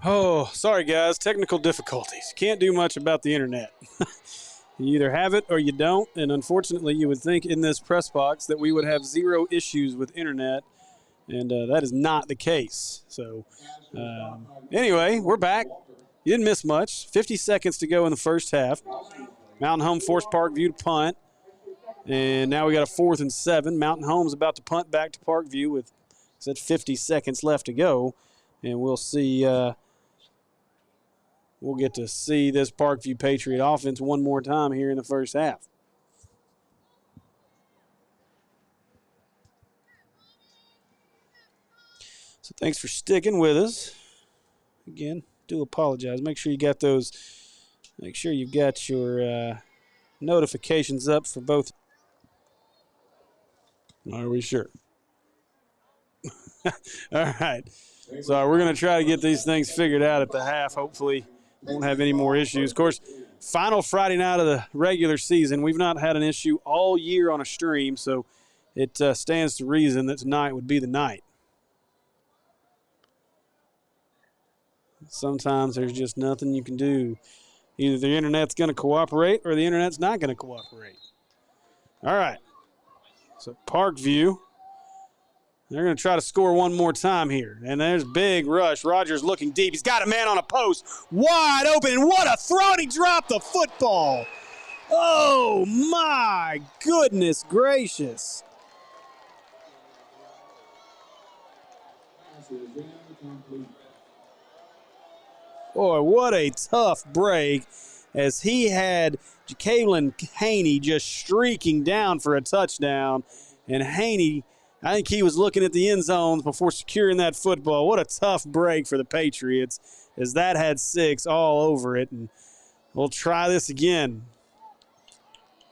Oh, sorry guys, technical difficulties. Can't do much about the internet. You either have it or you don't, and unfortunately you would think in this press box that we would have zero issues with internet, and that is not the case. So anyway, we're back. You didn't miss much. 50 seconds to go in the first half. Mountain Home forced Parkview to punt, and now we got a 4th and 7. Mountain Home's about to punt back to Parkview with 50 seconds left to go, and we'll see. We'll get to see this Parkview Patriot offense one more time here in the first half. So thanks for sticking with us. Again, do apologize. Make sure you got those. Make sure you've got your notifications up for both. Are we sure? All right. So we're going to try to get these things figured out at the half. Hopefully won't have any more issues. Of course, final Friday night of the regular season. We've not had an issue all year on a stream, so it stands to reason that tonight would be the night. Sometimes there's just nothing you can do. Either the internet's going to cooperate or the internet's not going to cooperate. All right. So Parkview, they're going to try to score one more time here. And there's big rush. Rodgers looking deep. He's got a man on a post. Wide open. And what a throw. And he dropped the football. Oh, my goodness gracious. Boy, what a tough break as he had Ja'Kalen Haney just streaking down for a touchdown. And Haney, I think he was looking at the end zones before securing that football. What a tough break for the Patriots as that had 6 all over it. And we'll try this again.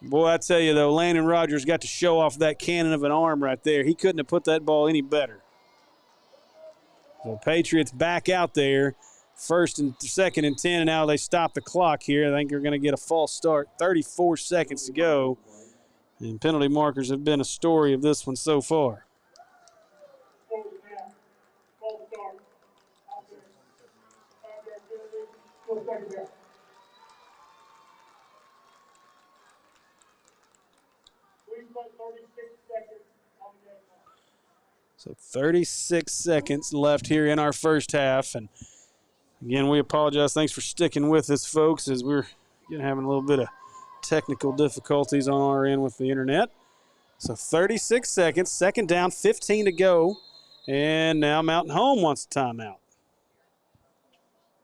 Boy, I tell you, though, Landon Rodgers got to show off that cannon of an arm right there. He couldn't have put that ball any better. So Patriots back out there. 1st and 2nd and 10, and now they stop the clock here. I think they're going to get a false start. 34 seconds to go. And penalty markers have been a story of this one so far. So 36 seconds left here in our first half. And again, we apologize. Thanks for sticking with us, folks, as we're having a little bit of technical difficulties on our end with the internet. So 36 seconds, 2nd down, 15 to go. And now Mountain Home wants a timeout.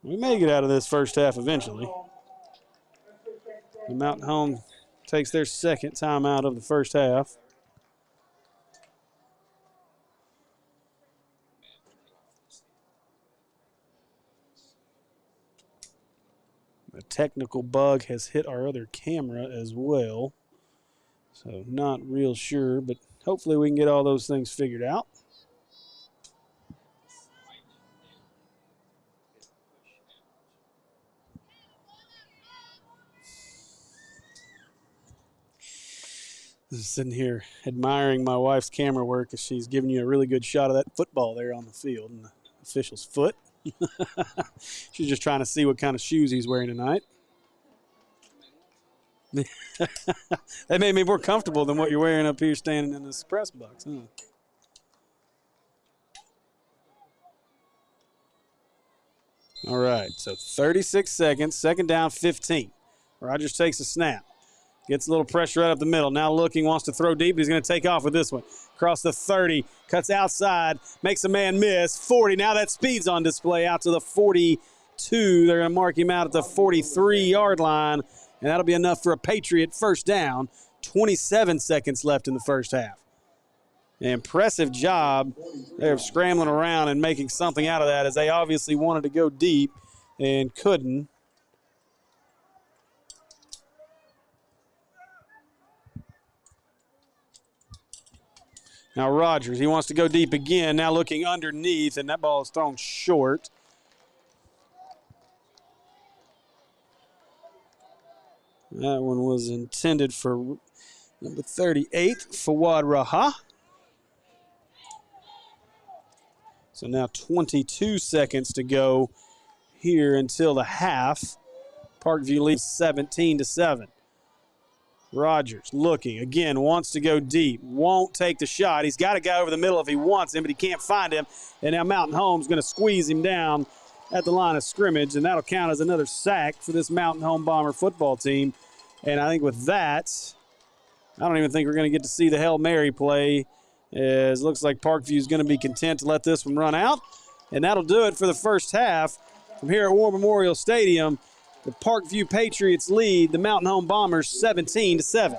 We may get out of this first half eventually. The Mountain Home takes their 2nd timeout of the first half. A technical bug has hit our other camera as well. So not real sure, but hopefully we can get all those things figured out. I'm sitting here admiring my wife's camera work as she's giving you a really good shot of that football there on the field and the official's foot. She's just trying to see what kind of shoes he's wearing tonight. That made me more comfortable than what you're wearing up here standing in this press box, huh? All right, so 36 seconds, 2nd down, 15. Rodgers takes a snap. Gets a little pressure right up the middle. Now looking, wants to throw deep. He's going to take off with this one. Across the 30, cuts outside, makes a man miss. 40, now that speed's on display out to the 42. They're going to mark him out at the 43-yard line, and that'll be enough for a Patriot first down. 27 seconds left in the first half. An impressive job there of scrambling around and making something out of that, as they obviously wanted to go deep and couldn't. Now Rodgers, he wants to go deep again, now looking underneath, and that ball is thrown short. That one was intended for number 38, Fawad Raha. So now 22 seconds to go here until the half. Parkview leads 17-7. Rodgers looking again, wants to go deep, won't take the shot. He's got to go over the middle if he wants him, but he can't find him. And now Mountain Home's going to squeeze him down at the line of scrimmage, and that'll count as another sack for this Mountain Home Bomber football team. And I think with that, I don't even think we're going to get to see the Hail Mary play, as it looks like Parkview's going to be content to let this one run out. And that'll do it for the first half. From here at War Memorial Stadium, the Parkview Patriots lead the Mountain Home Bombers 17-7.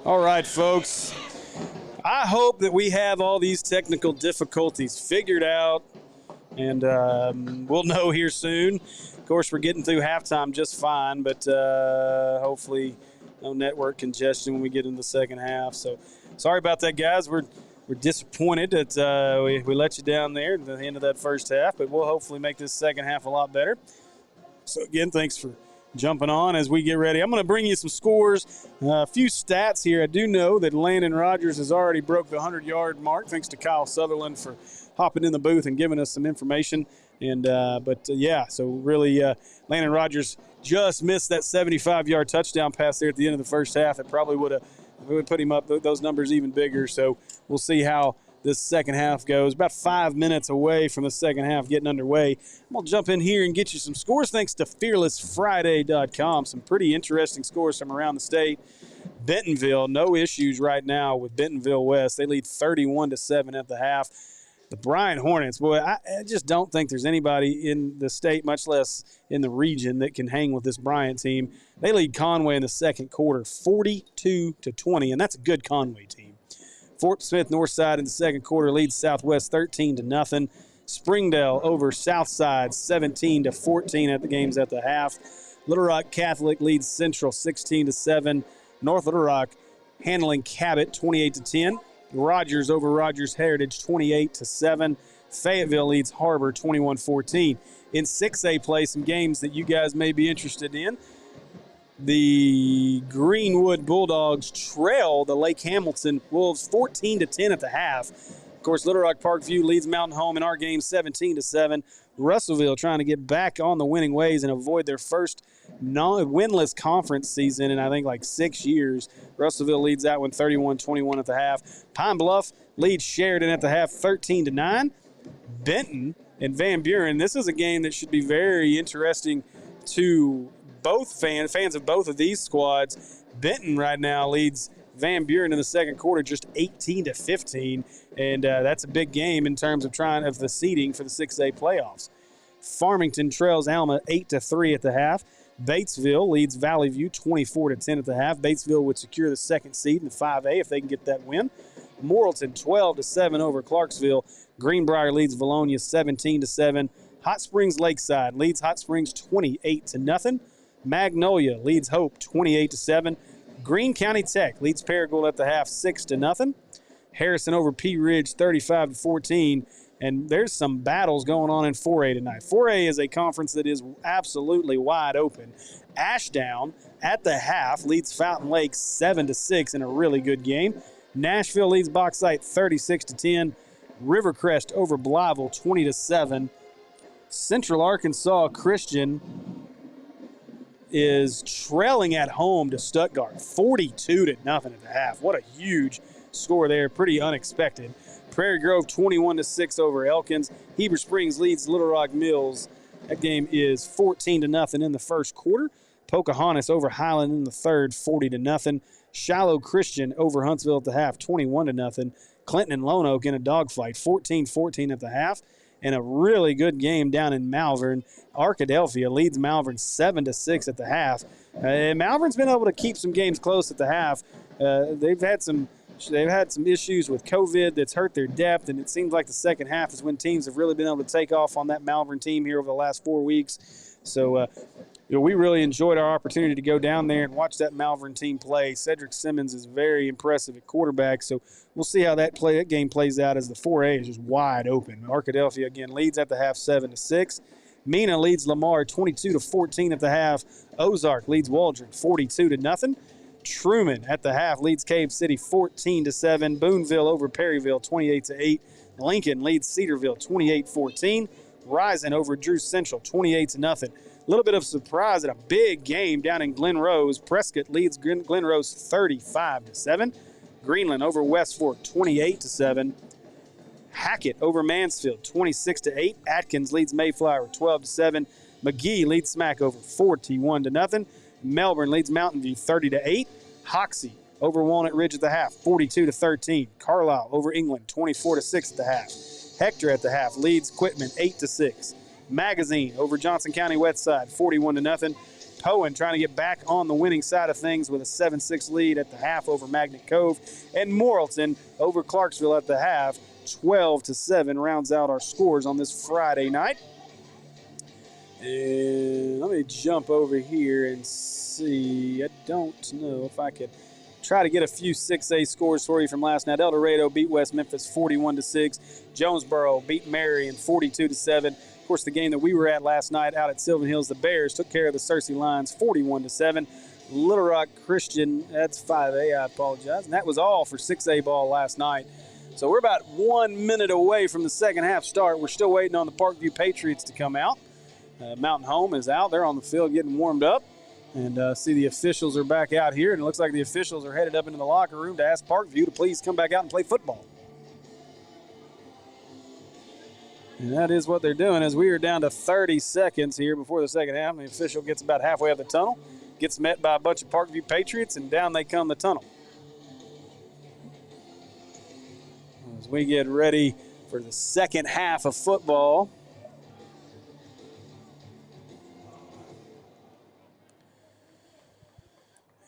All right, folks. I hope that we have all these technical difficulties figured out, and we'll know here soon. Of course, we're getting through halftime just fine, but hopefully no network congestion when we get into the second half. So sorry about that, guys. We're disappointed that we let you down there at the end of that first half, but we'll hopefully make this second half a lot better. So, again, thanks for jumping on as we get ready. I'm going to bring you some scores, a few stats here. I do know that Landon Rodgers has already broke the 100-yard mark, thanks to Kyle Sutherland for hopping in the booth and giving us some information. And so really Landon Rodgers just missed that 75-yard touchdown pass there at the end of the first half. It probably would put him up those numbers even bigger. So we'll see how this second half goes. About 5 minutes away from the second half getting underway. I'm going to jump in here and get you some scores thanks to fearlessfriday.com. Some pretty interesting scores from around the state. Bentonville, no issues right now with Bentonville West. They lead 31-7 at the half. The Bryant Hornets, boy, I just don't think there's anybody in the state, much less in the region, that can hang with this Bryant team. They lead Conway in the second quarter 42-20, and that's a good Conway team. Fort Smith Northside in the second quarter leads Southwest 13-0. Springdale over Southside 17-14 at the games at the half. Little Rock Catholic leads Central 16-7. North Little Rock handling Cabot 28-10. Rodgers over Rodgers Heritage 28-7. Fayetteville leads Harbor 21-14. In 6A play, some games that you guys may be interested in. The Greenwood Bulldogs trail the Lake Hamilton Wolves 14-10 at the half. Of course, Little Rock Parkview leads Mountain Home in our game 17-7. Russellville trying to get back on the winning ways and avoid their first winless conference season in, I think, like 6 years. Russellville leads that one 31-21 at the half. Pine Bluff leads Sheridan at the half 13-9. Benton and Van Buren, this is a game that should be very interesting to both fans of both of these squads. Benton right now leads Van Buren in the second quarter just 18-15, and that's a big game in terms of the seeding for the 6A playoffs. Farmington trails Alma 8-3 at the half. Batesville leads Valley View 24-10 at the half. Batesville would secure the second seed in the 5A if they can get that win. Morrilton 12-7 over Clarksville. Greenbrier leads Valonia 17-7. Hot Springs Lakeside leads Hot Springs 28-0. Magnolia leads Hope 28-7. Greene County Tech leads Paragould at the half 6-0. Harrison over Pea Ridge 35-14. And there's some battles going on in 4A tonight. 4A is a conference that is absolutely wide open. Ashdown at the half leads Fountain Lake 7-6 in a really good game. Nashville leads Bauxite 36-10. Rivercrest over Blytheville 20-7. Central Arkansas Christian is trailing at home to Stuttgart 42-0 at the half. What a huge score there. Pretty unexpected. Prairie Grove 21-6 over Elkins. Heber Springs leads Little Rock Mills. That game is 14-0 in the first quarter. Pocahontas over Highland in the third, 40-0. Shiloh Christian over Huntsville at the half, 21-0. Clinton and Lone Oak in a dogfight, 14-14 at the half. And a really good game down in Malvern. Arkadelphia leads Malvern 7-6 at the half. Malvern's been able to keep some games close at the half. They've had some issues with COVID that's hurt their depth, and it seems like the second half is when teams have really been able to take off on that Malvern team here over the last 4 weeks. So, we really enjoyed our opportunity to go down there and watch that Malvern team play. Cedric Simmons is very impressive at quarterback, so we'll see how that game plays out as the 4A is just wide open. Arkadelphia, again, leads at the half 7-6. Mena leads Lamar 22-14 at the half. Ozark leads Waldron 42-0. Truman at the half leads Cave City 14-7. Boonville over Perryville 28-8. Lincoln leads Cedarville 28-14. Rising over Drew Central 28-0. A little bit of surprise at a big game down in Glen Rose. Prescott leads Glen Rose 35-7. Greenland over West Fork 28-7. Hackett over Mansfield 26-8. Atkins leads Mayflower 12-7. McGee leads Smack over 41-0. Melbourne leads Mountain View 30-8. Hoxie over Walnut Ridge at the half 42-13. Carlisle over England 24-6 at the half. Hector at the half leads Quitman 8-6. Magazine over Johnson County Westside 41-0. Poen trying to get back on the winning side of things with a 7-6 lead at the half over Magnet Cove. And Morrilton over Clarksville at the half, 12-7 rounds out our scores on this Friday night. And let me jump over here and see. I don't know if I could try to get a few 6A scores for you from last night. El Dorado beat West Memphis 41-6. Jonesboro beat Marion 42-7. Of course, the game that we were at last night out at Sylvan Hills, the Bears took care of the Searcy Lions 41-7. Little Rock Christian, that's 5A, I apologize. And that was all for 6A ball last night. So we're about 1 minute away from the second half start. We're still waiting on the Parkview Patriots to come out. Mountain Home is out. They're on the field getting warmed up. And see the officials are back out here. And it looks like the officials are headed up into the locker room to ask Parkview to please come back out and play football. And that is what they're doing, as we are down to 30 seconds here before the second half. The official gets about halfway up the tunnel, gets met by a bunch of Parkview Patriots, and down they come the tunnel. As we get ready for the second half of football.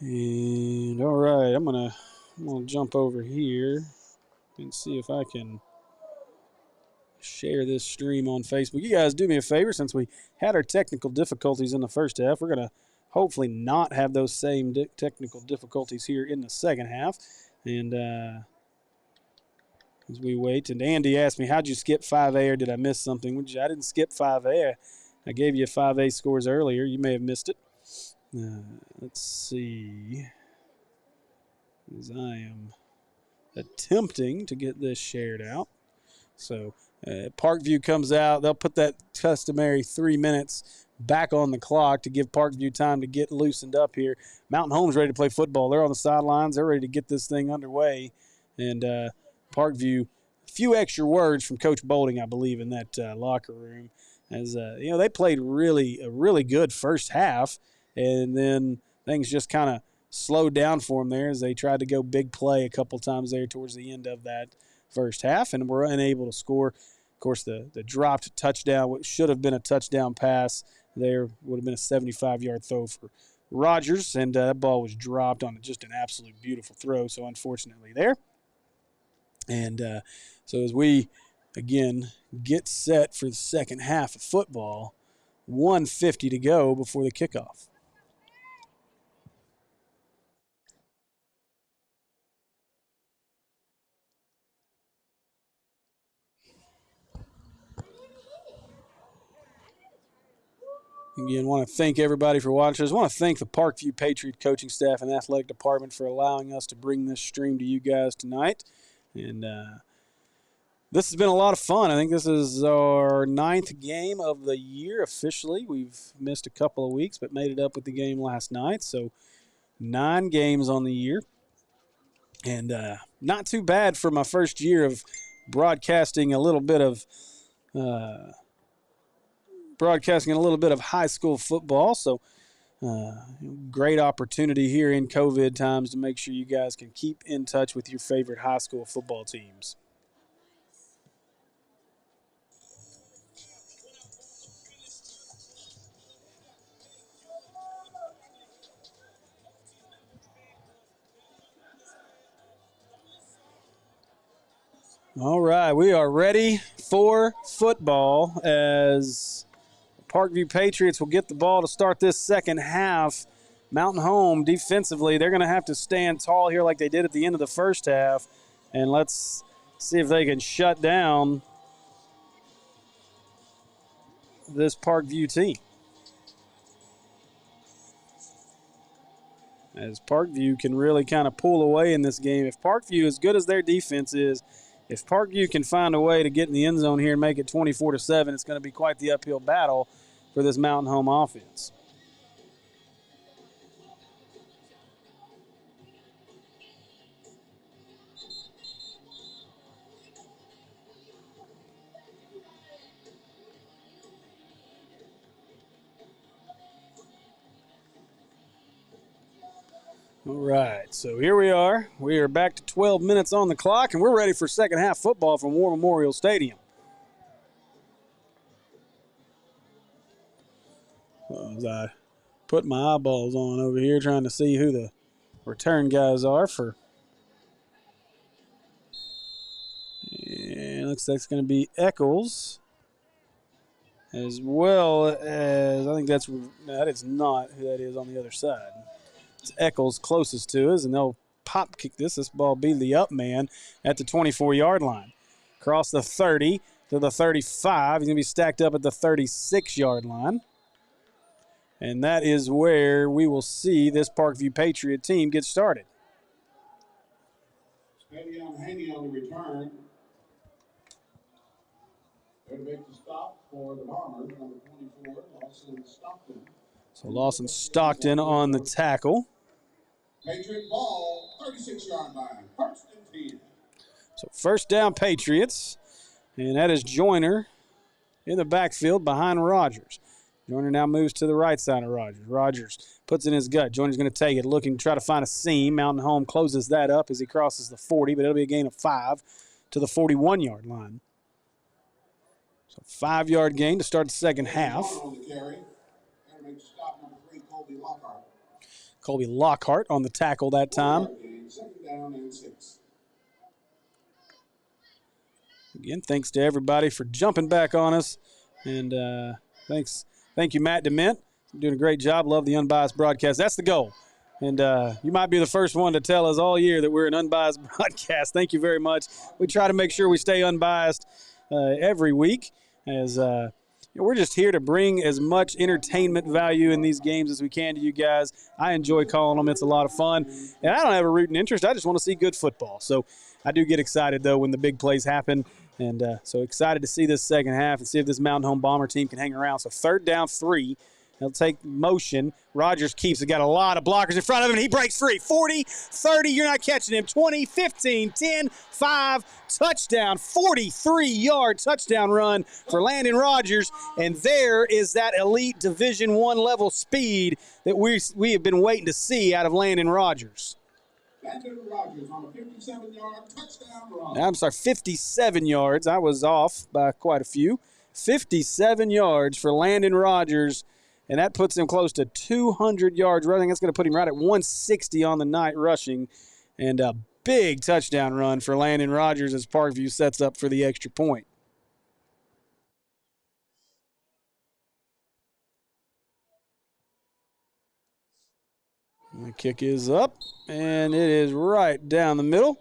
And all right, I'm gonna jump over here and see if I can share this stream on Facebook. You guys do me a favor, since we had our technical difficulties in the first half, we're gonna hopefully not have those same technical difficulties here in the second half. And as we wait, and Andy asked me, how'd you skip 5A, or did I miss something? Which I didn't skip 5A. I gave you 5A scores earlier. You may have missed it. Let's see, as I am attempting to get this shared out. So Parkview comes out. They'll put that customary 3 minutes back on the clock to give Parkview time to get loosened up here. Mountain Home's ready to play football. They're on the sidelines. They're ready to get this thing underway. And Parkview, a few extra words from Coach Bolding, I believe, in that locker room. As they played a really good first half. And then things just kind of slowed down for them there as they tried to go big play a couple times there towards the end of that first half, and were unable to score. Of course, the dropped touchdown, what should have been a touchdown pass there, would have been a 75-yard throw for Rodgers, and that ball was dropped on just an absolute beautiful throw, so unfortunately there. And so as we, again, get set for the second half of football, 1:50 to go before the kickoff. Again, want to thank everybody for watching. I just want to thank the Parkview Patriot coaching staff and athletic department for allowing us to bring this stream to you guys tonight. And this has been a lot of fun. I think this is our 9th game of the year officially. We've missed a couple of weeks, but made it up with the game last night. So 9 games on the year. And not too bad for my first year of broadcasting a little bit of high school football. So great opportunity here in COVID times to make sure you guys can keep in touch with your favorite high school football teams. All right, we are ready for football as Parkview Patriots will get the ball to start this second half. Mountain Home defensively, they're going to have to stand tall here like they did at the end of the first half. And let's see if they can shut down this Parkview team. As Parkview can really kind of pull away in this game. If Parkview, as good as their defense is, if Parkview can find a way to get in the end zone here and make it 24-7, it's going to be quite the uphill battle for this Mountain Home offense. All right, so here we are. We are back to 12 minutes on the clock, and we're ready for second half football from War Memorial Stadium. As I putting my eyeballs on over here trying to see who the return guys are for. And looks like it's going to be Eccles, as well as, I think that is not who that is on the other side. It's Eccles closest to us, and they'll pop kick this. This ball be the up man at the 24-yard line. Across the 30 to the 35. He's going to be stacked up at the 36-yard line. And that is where we will see this Parkview Patriot team get started. Steady on Haney on the return. They're to make the stop for the Bombers, number 24, Lawson Stockton. So Lawson Stockton on the tackle. Patriot ball, 36-yard line, first and 10. So first down Patriots, and that is Joyner in the backfield behind Rodgers. Joyner now moves to the right side of Rodgers. Rodgers puts in his gut. Joyner's going to take it, looking to try to find a seam. Mountain Home closes that up as he crosses the 40, but it'll be a gain of 5 to the 41-yard line. So 5-yard gain to start the second half. On the carry. And make stop number 3, Colby Lockhart. Colby Lockhart on the tackle that time. Second down and 6. Again, thanks to everybody for jumping back on us. And thank you, Matt DeMint. You're doing a great job. Love the unbiased broadcast. That's the goal. And you might be the first one to tell us all year that we're an unbiased broadcast. Thank you very much. We try to make sure we stay unbiased every week, as we're just here to bring as much entertainment value in these games as we can to you guys. I enjoy calling them. It's a lot of fun. And I don't have a rooting interest. I just want to see good football. So I do get excited, though, when the big plays happen. And so excited to see this second half and see if this Mountain Home Bomber team can hang around. So third down 3. He'll take motion. Rodgers keeps it. Got a lot of blockers in front of him. He breaks free. 40, 30. You're not catching him. 20, 15, 10, 5. Touchdown. 43-yard touchdown run for Landon Rodgers. And there is that elite Division I level speed that we have been waiting to see out of Landon Rodgers. Landon Rodgers on a 57-yard touchdown run. I'm sorry, 57 yards. I was off by quite a few. 57 yards for Landon Rodgers. And that puts him close to 200 yards rushing. That's going to put him right at 160 on the night rushing. And a big touchdown run for Landon Rodgers as Parkview sets up for the extra point. The kick is up, and it is right down the middle.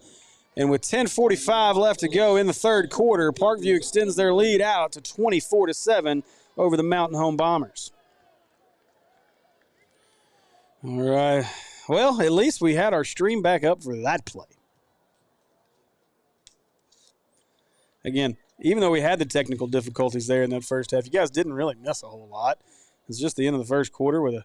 And with 10:45 left to go in the third quarter, Parkview extends their lead out to 24-7 over the Mountain Home Bombers. All right. Well, at least we had our stream back up for that play. Again, even though we had the technical difficulties there in that first half, you guys didn't really miss a whole lot. It's just the end of the first quarter with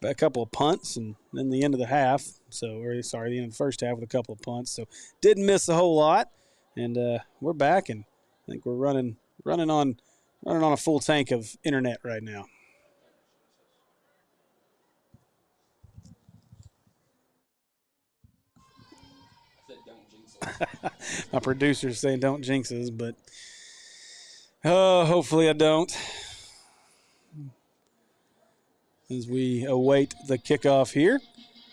a couple of punts, and then the end of the half. The end of the first half with a couple of punts. So didn't miss a whole lot, and we're back, and I think we're running on a full tank of internet right now. My producer's saying don't jinx us, but hopefully I don't. As we await the kickoff here,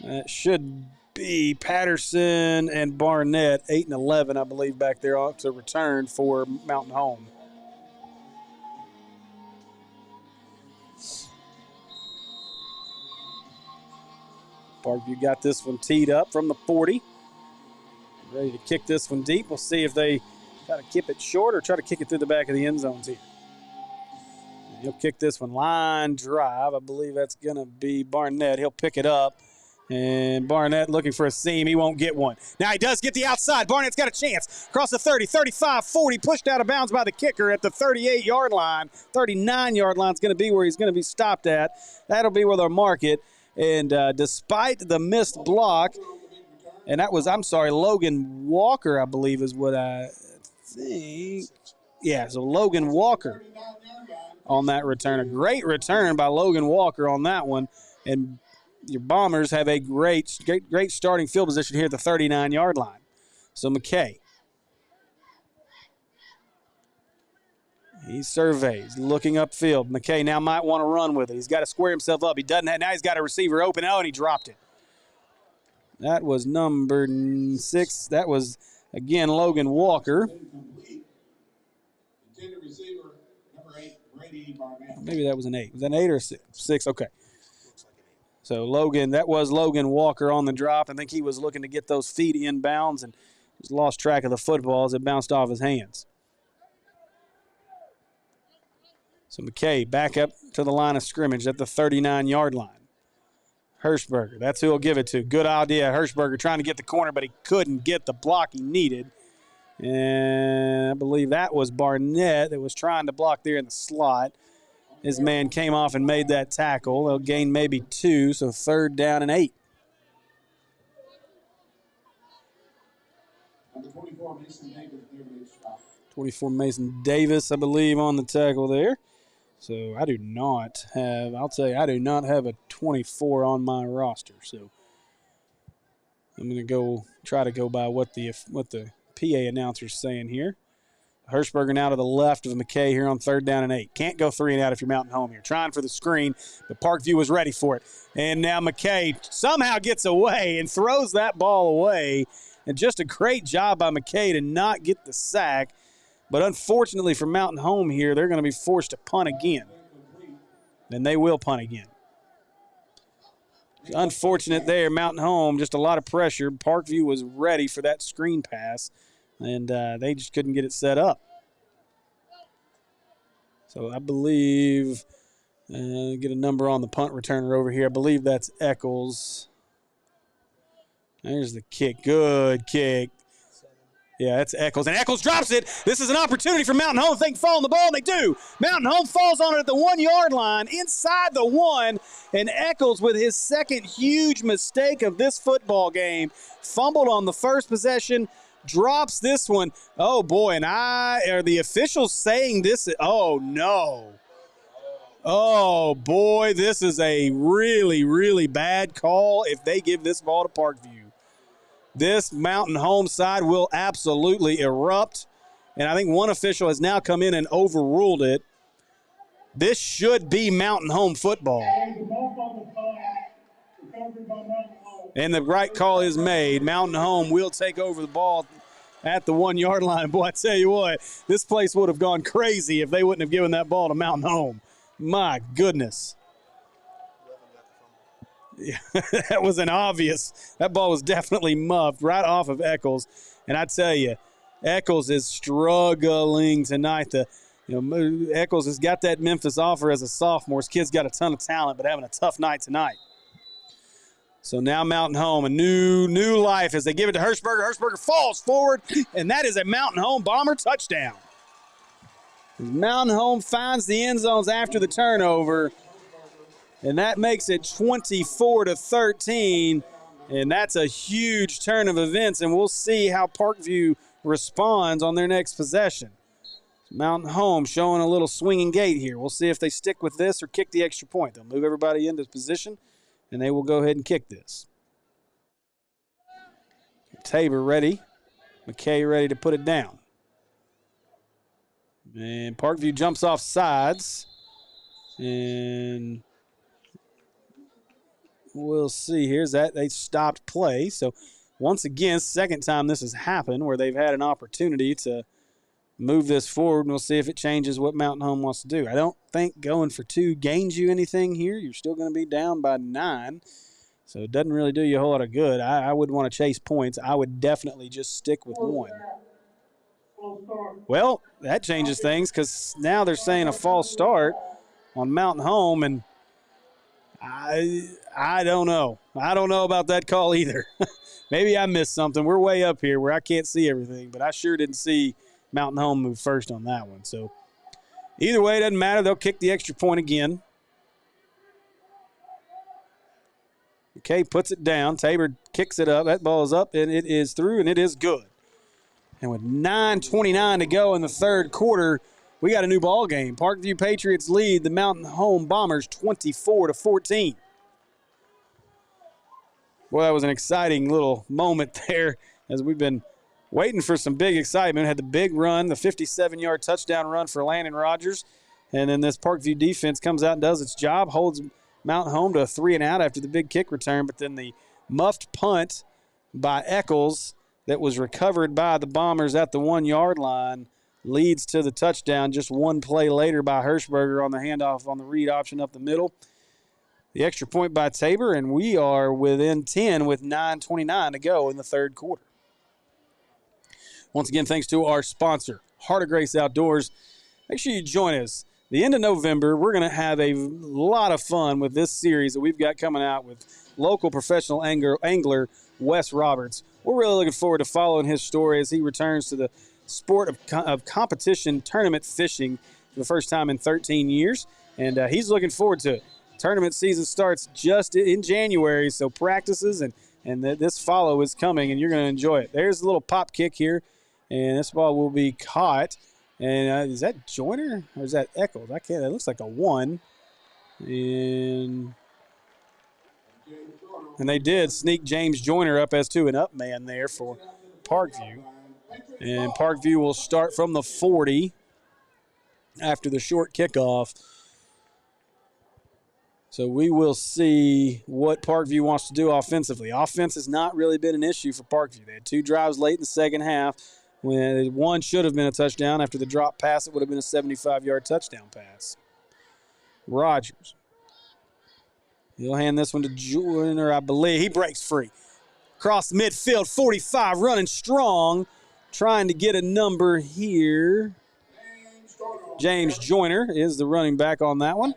it should be Patterson and Barnett, 8 and 11, I believe, back there to return for Mountain Home. Parkview got this one teed up from the 40. Ready to kick this one deep. We'll see if they try to keep it short or try to kick it through the back of the end zones here. And he'll kick this one line drive. I believe that's going to be Barnett. He'll pick it up. And Barnett looking for a seam. He won't get one. Now he does get the outside. Barnett's got a chance. Across the 30, 35, 40. Pushed out of bounds by the kicker at the 38-yard line. 39-yard line is going to be where he's going to be stopped at. That'll be where they'll mark it. And despite the missed block, and that was, Logan Walker, I believe is what I think. Yeah, so Logan Walker on that return. A great return by Logan Walker on that one. And your Bombers have a great starting field position here at the 39-yard line. So McKay. He surveys, looking upfield. McKay now might want to run with it. He's got to square himself up. He doesn't have, now he's got a receiver open. Oh, and he dropped it. That was number 6. That was, again, Logan Walker. Maybe that was an 8. Was that an 8 or a 6? 6, okay. So Logan, that was Logan Walker on the drop. I think he was looking to get those feet inbounds and just lost track of the football as it bounced off his hands. So McKay back up to the line of scrimmage at the 39-yard line. Hirschberger, that's who he'll give it to. Good idea. Hirschberger trying to get the corner, but he couldn't get the block he needed. And I believe that was Barnett that was trying to block there in the slot. His man came off and made that tackle. They'll gain maybe 2, so 3rd down and 8. Number 24, Mason Davis. 24, Mason Davis, I believe, on the tackle there. So I do not have, I'll tell you, I do not have a 24 on my roster. So I'm going to go try to go by what the PA announcer's saying here. Hirschberger now to the left of McKay here on 3rd down and 8. Can't go 3 and out if you're Mountain Home here. Trying for the screen, but Parkview was ready for it. And now McKay somehow gets away and throws that ball away. And just a great job by McKay to not get the sack. But unfortunately for Mountain Home here, they're going to be forced to punt again. And they will punt again. Unfortunate there, Mountain Home, just a lot of pressure. Parkview was ready for that screen pass, and they just couldn't get it set up. So I believe, get a number on the punt returner over here. I believe that's Eccles. There's the kick. Good kick. Yeah, that's Eccles. And Eccles drops it. This is an opportunity for Mountain Home if they can fall on the ball, and they do. Mountain Home falls on it at the 1-yard line, inside the 1, and Eccles, with his second huge mistake of this football game, fumbled on the first possession, drops this one. Oh, boy, and are the officials saying this? Oh, no. Oh, boy, this is a really, really bad call if they give this ball to Parkview. This Mountain Home side will absolutely erupt. And I think one official has now come in and overruled it. This should be Mountain Home football. And the right call is made. Mountain Home will take over the ball at the 1-yard line. Boy, I tell you what, this place would have gone crazy if they wouldn't have given that ball to Mountain Home. My goodness. Yeah, that was an obvious. That ball was definitely muffed right off of Eccles. And I tell you, Eccles is struggling tonight. Eccles has got that Memphis offer as a sophomore. His kid's got a ton of talent, but having a tough night tonight. So now Mountain Home, a new life as they give it to Hirschberger. Hirschberger falls forward, and that is a Mountain Home Bomber touchdown. Mountain Home finds the end zones after the turnover. And that makes it 24-13, and that's a huge turn of events, and we'll see how Parkview responds on their next possession. Mountain Home showing a little swinging gait here. We'll see if they stick with this or kick the extra point. They'll move everybody into position, and they will go ahead and kick this. Tabor ready. McKay ready to put it down. And Parkview jumps off sides, and we'll see. Here's that. They stopped play. So once again, second time this has happened where they've had an opportunity to move this forward, and we'll see if it changes what Mountain Home wants to do. I don't think going for 2 gains you anything here. You're still going to be down by 9. So it doesn't really do you a whole lot of good. I wouldn't want to chase points. I would definitely just stick with 1. Well, that changes things because now they're saying a false start on Mountain Home, and I don't know. I don't know about that call either. Maybe I missed something. We're way up here where I can't see everything, but I sure didn't see Mountain Home move first on that one. So either way, it doesn't matter. They'll kick the extra point again. Okay, puts it down. Tabor kicks it up. That ball is up, and it is through, and it is good. And with 9:29 to go in the third quarter, we got a new ball game. Parkview Patriots lead the Mountain Home Bombers 24-14. Boy, that was an exciting little moment there as we've been waiting for some big excitement. Had the big run, the 57-yard touchdown run for Landon Rodgers. And then this Parkview defense comes out and does its job, holds Mountain home to a 3-and-out after the big kick return. But then the muffed punt by Eccles that was recovered by the Bombers at the 1-yard line leads to the touchdown just one play later by Hirschberger on the handoff on the read option up the middle. The extra point by Tabor, and we are within 10 with 9:29 to go in the third quarter. Once again, thanks to our sponsor, Heart of Grace Outdoors. Make sure you join us. The end of November, we're going to have a lot of fun with this series that we've got coming out with local professional angler Wes Roberts. We're really looking forward to following his story as he returns to the sport of competition tournament fishing for the first time in 13 years, and he's looking forward to it. Tournament season starts just in January, so practices and this follow is coming, and you're going to enjoy it. There's a little pop kick here, and this ball will be caught. And is that Joyner or is that Eccles? I can't. It looks like a 1. And they did sneak James Joyner up as to an up man there for Parkview. And Parkview will start from the 40 after the short kickoff. So we will see what Parkview wants to do offensively. Offense has not really been an issue for Parkview. They had 2 drives late in the second half. When one should have been a touchdown. After the drop pass, it would have been a 75-yard touchdown pass. Rodgers. He'll hand this one to Joyner, I believe. He breaks free. Across the midfield, 45, running strong. Trying to get a number here. James Joyner is the running back on that one.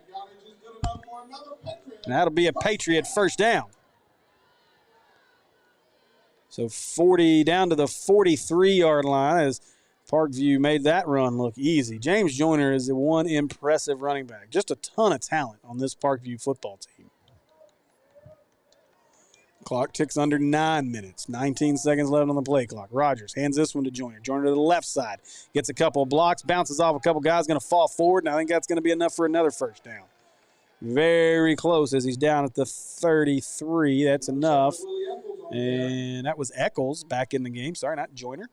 And that'll be a Patriot first down. So 40 down to the 43-yard line as Parkview made that run look easy. James Joyner is the one impressive running back. Just a ton of talent on this Parkview football team. Clock ticks under 9 minutes. 19 seconds left on the play clock. Rodgers hands this one to Joyner. Joyner to the left side. Gets a couple of blocks, bounces off a couple guys, going to fall forward, and I think that's going to be enough for another first down. Very close as he's down at the 33. That's enough. And that was Eccles back in the game. Sorry, not Joyner.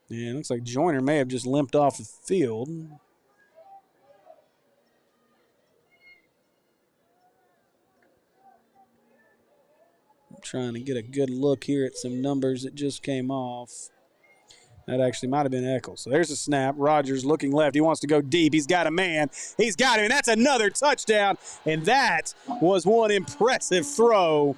And it looks like Joyner may have just limped off the field. I'm trying to get a good look here at some numbers that just came off. That actually might have been Eccles. So there's a snap. Rodgers looking left. He wants to go deep. He's got a man. He's got him, and that's another touchdown. And that was one impressive throw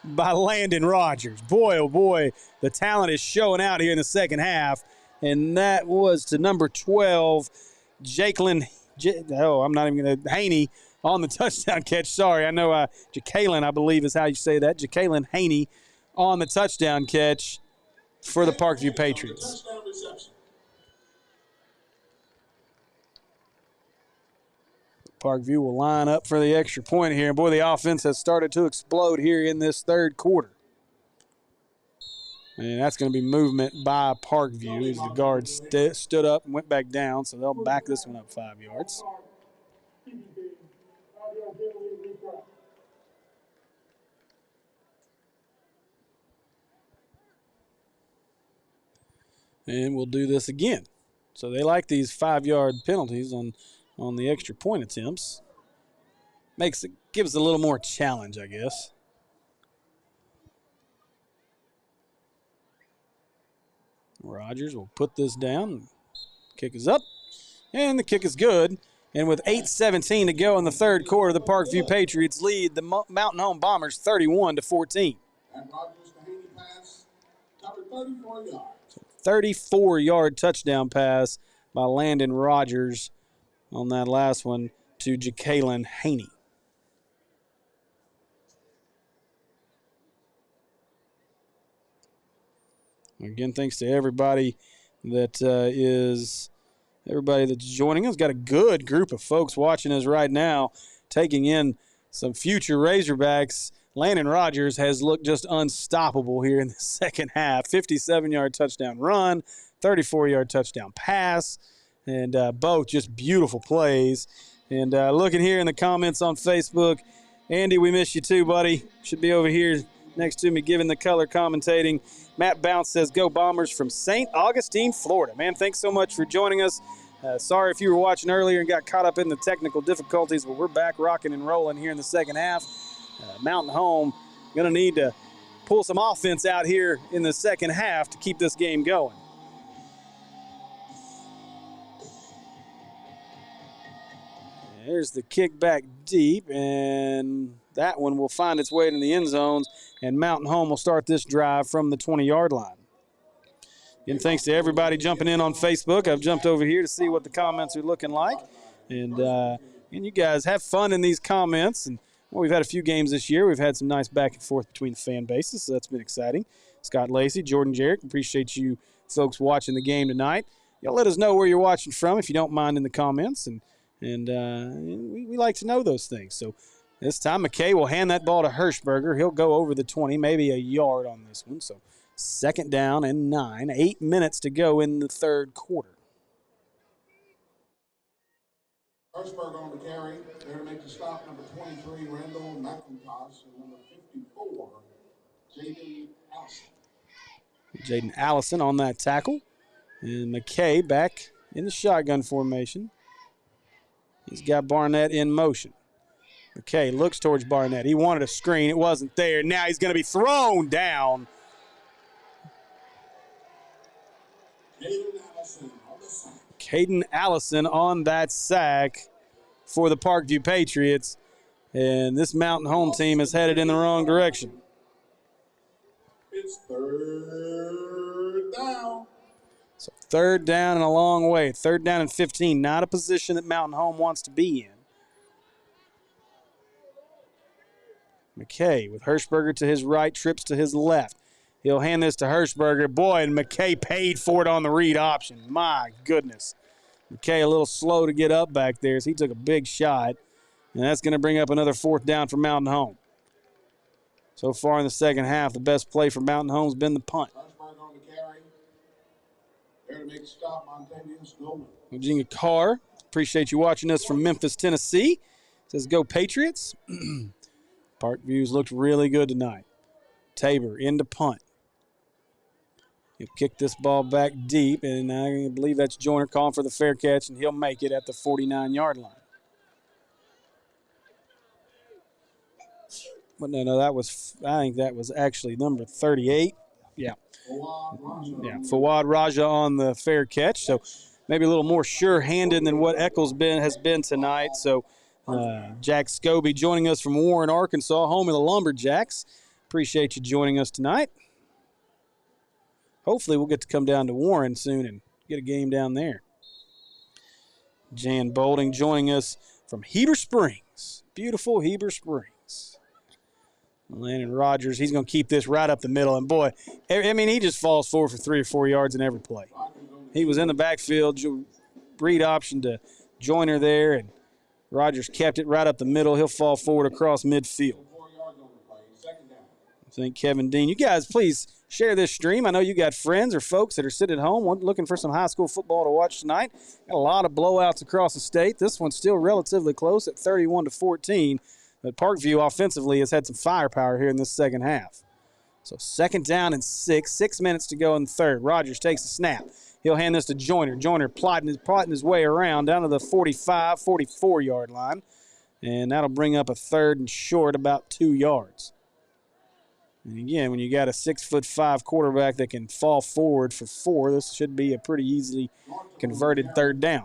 by Landon Rodgers. Boy, oh boy, the talent is showing out here in the second half. And that was to number 12, Haney on the touchdown catch. Sorry, I know Jacalyn, I believe is how you say that. Jacalyn Haney on the touchdown catch for the Parkview Patriots. Parkview will line up for the extra point here. Boy, the offense has started to explode here in this third quarter. And that's going to be movement by Parkview as the guard stood up and went back down, so they'll back this one up 5 yards. And we'll do this again. So they like these 5-yard penalties on the extra point attempts. Gives it a little more challenge, I guess. Rodgers will put this down. Kick is up, and the kick is good. And with 8:17 to go in the third quarter, the Parkview Patriots lead the Mountain Home Bombers 31-14. And Rodgers to Haney pass, number 34 yards. 34-yard touchdown pass by Landon Rodgers on that last one to Jacalyn Haney. Again, thanks to everybody that's joining us. Got a good group of folks watching us right now, taking in some future Razorbacks. Landon Rodgers has looked just unstoppable here in the second half. 57-yard touchdown run, 34-yard touchdown pass, and both just beautiful plays. And looking here in the comments on Facebook, Andy, we miss you too, buddy. Should be over here next to me giving the color commentating. Matt Bounce says, "Go Bombers" from St. Augustine, Florida. Man, thanks so much for joining us. Sorry if you were watching earlier and got caught up in the technical difficulties, but we're back rocking and rolling here in the second half. Mountain Home going to need to pull some offense out here in the second half to keep this game going. There's the kick back deep, and that one will find its way into the end zones, and Mountain Home will start this drive from the 20-yard line. And thanks to everybody jumping in on Facebook. I've jumped over here to see what the comments are looking like. And you guys have fun in these comments. And well, we've had a few games this year. We've had some nice back and forth between the fan bases, so that's been exciting. Scott Lacey, Jordan Jarrett, appreciate you folks watching the game tonight. Y'all let us know where you're watching from if you don't mind in the comments. And we like to know those things. So this time McKay will hand that ball to Hirschberger. He'll go over the 20, maybe a yard on this one. So 2nd down and 9, 8 minutes to go in the third quarter. Hirschberg on the carry. There to make the stop, number 23, Randall McIntosh, and number 54, Jaden Allison. Jaden Allison on that tackle. And McKay back in the shotgun formation. He's got Barnett in motion. McKay looks towards Barnett. He wanted a screen. It wasn't there. Now he's going to be thrown down. Caden Allison on that sack for the Parkview Patriots. And this Mountain Home team is headed in the wrong direction. It's 3rd down. So 3rd down and a long way. 3rd down and 15. Not a position that Mountain Home wants to be in. McKay with Hirschberger to his right, trips to his left. He'll hand this to Hirschberger. Boy, and McKay paid for it on the read option. My goodness. McKay a little slow to get up back there as he took a big shot. And that's going to bring up another 4th down for Mountain Home. So far in the second half, the best play for Mountain Home has been the punt. Hirschberger on the carry. There to make a stop, Montavious Goldman. Virginia Carr, appreciate you watching us from Memphis, Tennessee. Says, "Go Patriots." Parkview's looked really good tonight. Tabor into punt. He'll kick this ball back deep, and I believe that's Joyner calling for the fair catch, and he'll make it at the 49-yard line. But no, I think that was actually number 38. Yeah. Fawad Raja on the fair catch. So maybe a little more sure-handed than what Eccles has been tonight. So Jack Scobie joining us from Warren, Arkansas, home of the Lumberjacks. Appreciate you joining us tonight. Hopefully we'll get to come down to Warren soon and get a game down there. Jan Bolding joining us from Heber Springs. Beautiful Heber Springs. Landon Rodgers, he's going to keep this right up the middle. And, boy, I mean, he just falls forward for 3 or 4 yards in every play. He was in the backfield, read option to Joyner there, and Rodgers kept it right up the middle. He'll fall forward across midfield. I think Kevin Dean, you guys please share this stream. I know you got friends or folks that are sitting at home looking for some high school football to watch tonight. Got a lot of blowouts across the state. This one's still relatively close at 31-14. But Parkview offensively has had some firepower here in this second half. So 2nd down and 6. 6 minutes to go in the third. Rodgers takes the snap. He'll hand this to Joyner. Joyner plotting his way around down to the 45, 44-yard line. And that'll bring up a 3rd and short, about 2 yards. And again, when you got a 6'5" quarterback that can fall forward for 4, this should be a pretty easily converted 3rd down.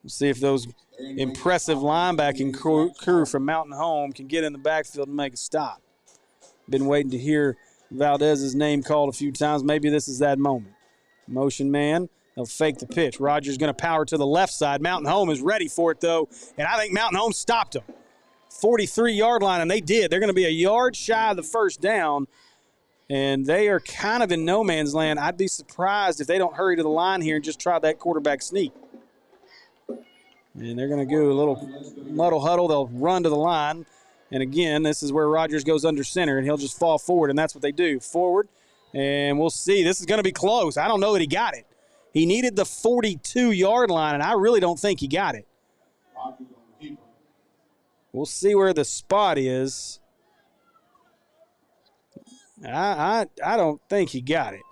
We'll see if those impressive linebacking crew from Mountain Home can get in the backfield and make a stop. Been waiting to hear Valdez's name called a few times. Maybe this is that moment. Motion man. They'll fake the pitch. Rodgers going to power to the left side. Mountain Home is ready for it, though, and I think Mountain Home stopped him. 43-yard line, and they did. They're going to be a yard shy of the 1st down, and they are kind of in no man's land. I'd be surprised if they don't hurry to the line here and just try that quarterback sneak. And they're going to do a little muddle huddle. They'll run to the line. And, again, this is where Rodgers goes under center, and he'll just fall forward, and that's what they do. Forward, and we'll see. This is going to be close. I don't know that he got it. He needed the 42-yard line, and I really don't think he got it. We'll see where the spot is. I don't think he got it.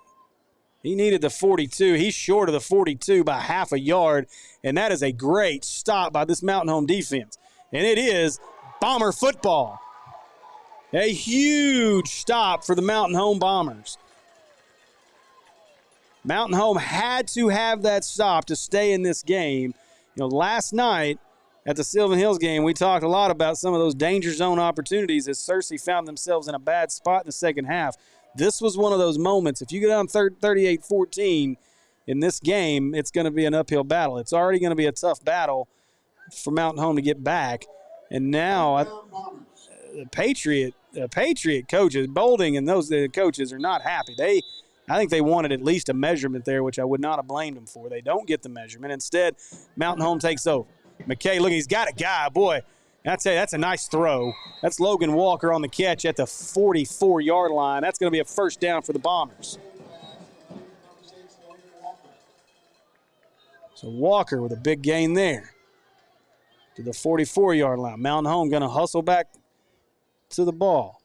He needed the 42. He's short of the 42 by half a yard, and that is a great stop by this Mountain Home defense. And it is Bomber football. A huge stop for the Mountain Home Bombers. Mountain Home had to have that stop to stay in this game. You know, last night at the Sylvan Hills game, we talked a lot about some of those danger zone opportunities as Searcy found themselves in a bad spot in the second half. This was one of those moments. If you go down 38-14 in this game, it's going to be an uphill battle. It's already going to be a tough battle for Mountain Home to get back. And now the Patriot coaches, Bolding and those coaches are not happy. I think they wanted at least a measurement there, which I would not have blamed them for. They don't get the measurement. Instead, Mountain Home takes over. McKay, look, he's got a guy. Boy, I tell you, that's a nice throw. That's Logan Walker on the catch at the 44-yard line. That's going to be a first down for the Bombers. So Walker with a big gain there to the 44-yard line. Mountain Home going to hustle back to the ball.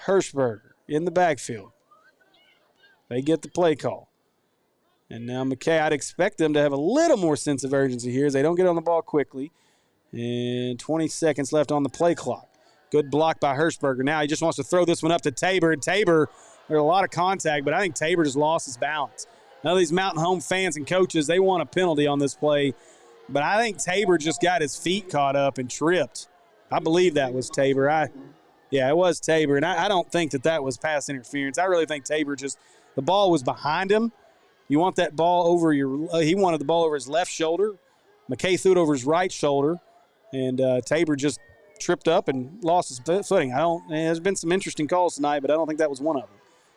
Hirschberger in the backfield. They get the play call. And now McKay, I'd expect them to have a little more sense of urgency here as they don't get on the ball quickly. And 20 seconds left on the play clock. Good block by Hirschberger. Now he just wants to throw this one up to Tabor. And Tabor, there's a lot of contact, but I think Tabor just lost his balance. Now these Mountain Home fans and coaches, they want a penalty on this play. But I think Tabor just got his feet caught up and tripped. I believe that was Tabor. Yeah, it was Tabor. And I don't think that was pass interference. I really think Tabor the ball was behind him. You want that ball over he wanted the ball over his left shoulder. McKay threw it over his right shoulder. And Tabor just tripped up and lost his footing. There's been some interesting calls tonight, but I don't think that was one of them.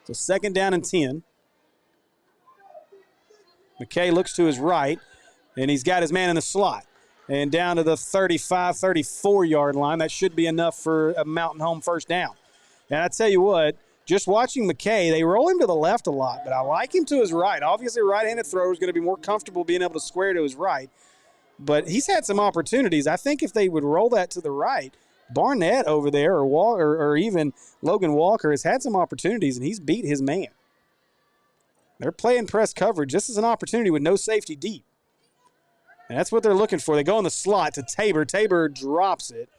So 2nd down and 10. McKay looks to his right, and he's got his man in the slot. And down to the 35, 34-yard line. That should be enough for a Mountain Home first down. And I tell you what, just watching McKay, they roll him to the left a lot, but I like him to his right. Obviously, a right-handed thrower is going to be more comfortable being able to square to his right. But he's had some opportunities. I think if they would roll that to the right, Barnett over there or even Logan Walker has had some opportunities, and he's beat his man. They're playing press coverage. This is an opportunity with no safety deep. And that's what they're looking for. They go in the slot to Tabor. Tabor drops it.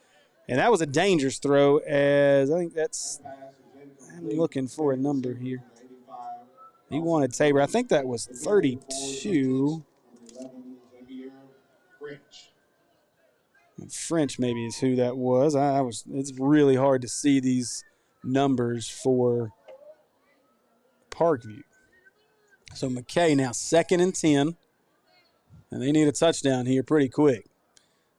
And that was a dangerous throw as I think I'm looking for a number here. He wanted Tabor. I think that was 32. French maybe is who that was. It's really hard to see these numbers for Parkview. So McKay now 2nd and 10. And they need a touchdown here pretty quick.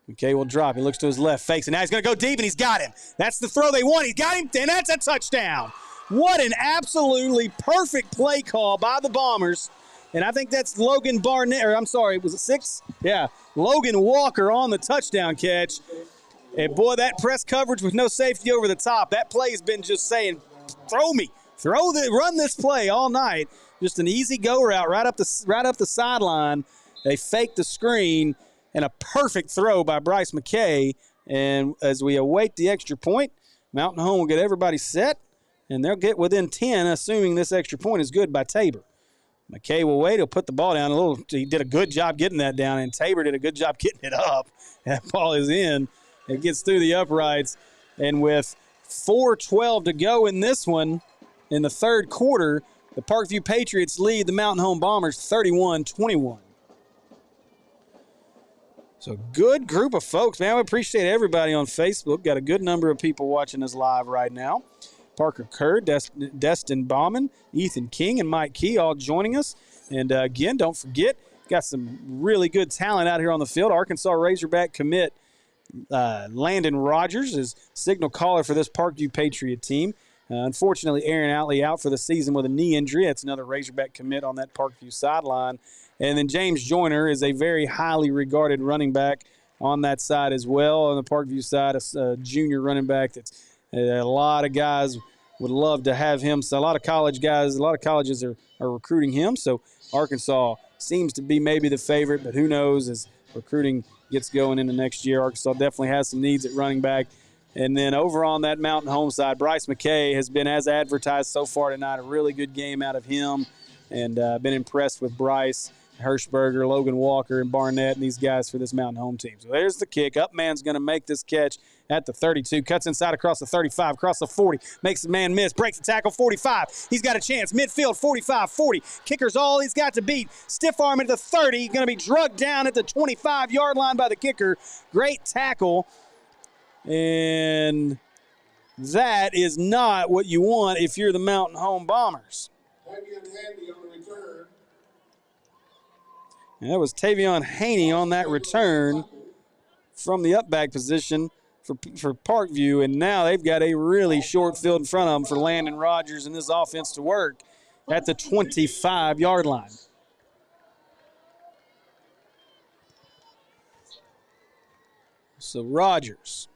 McKay will drop. He looks to his left, fakes, and now he's going to go deep, and he's got him. That's the throw they want. He's got him, and that's a touchdown. What an absolutely perfect play call by the Bombers. And I think that's Logan Barnett, or I'm sorry, was it 6? Yeah, Logan Walker on the touchdown catch. And boy, that press coverage with no safety over the top, that play has been just saying, throw me, run this play all night. Just an easy go route right up the sideline. They fake the screen, and a perfect throw by Bryce McKay. And as we await the extra point, Mountain Home will get everybody set, and they'll get within 10, assuming this extra point is good by Tabor. McKay will wait. He'll put the ball down a little. He did a good job getting that down, and Tabor did a good job getting it up. That ball is in. It gets through the uprights, and with 4:12 to go in this one, in the third quarter, the Parkview Patriots lead the Mountain Home Bombers 31-21. So good group of folks, man. I appreciate everybody on Facebook. Got a good number of people watching us live right now. Parker Kerr, Destin Bauman, Ethan King, and Mike Key all joining us. And again, don't forget, got some really good talent out here on the field. Arkansas Razorback commit Landon Rodgers is signal caller for this Parkview Patriot team. Unfortunately, Aaron Outley out for the season with a knee injury. That's another Razorback commit on that Parkview sideline. And then James Joyner is a very highly regarded running back on that side as well. On the Parkview side, a junior running back that's a lot of guys would love to have him. So a lot of colleges are recruiting him. So Arkansas seems to be maybe the favorite, but who knows as recruiting gets going into next year. Arkansas definitely has some needs at running back. And then over on that Mountain Home side, Bryce McKay has been as advertised so far tonight. A really good game out of him, and been impressed with Bryce, Hirschberger, Logan Walker, and Barnett, and these guys for this Mountain Home team. So there's the kick. Upman's going to make this catch at the 32. Cuts inside across the 35, across the 40. Makes the man miss. Breaks the tackle, 45. He's got a chance. Midfield, 45, 40. Kicker's all he's got to beat. Stiff arm at the 30. Going to be drugged down at the 25-yard line by the kicker. Great tackle. And that is not what you want if you're the Mountain Home Bombers. And that was Tavion Haney on that return from the up back position for Parkview. And now they've got a really short field in front of them for Landon Rodgers and this offense to work at the 25-yard line. So Rodgers.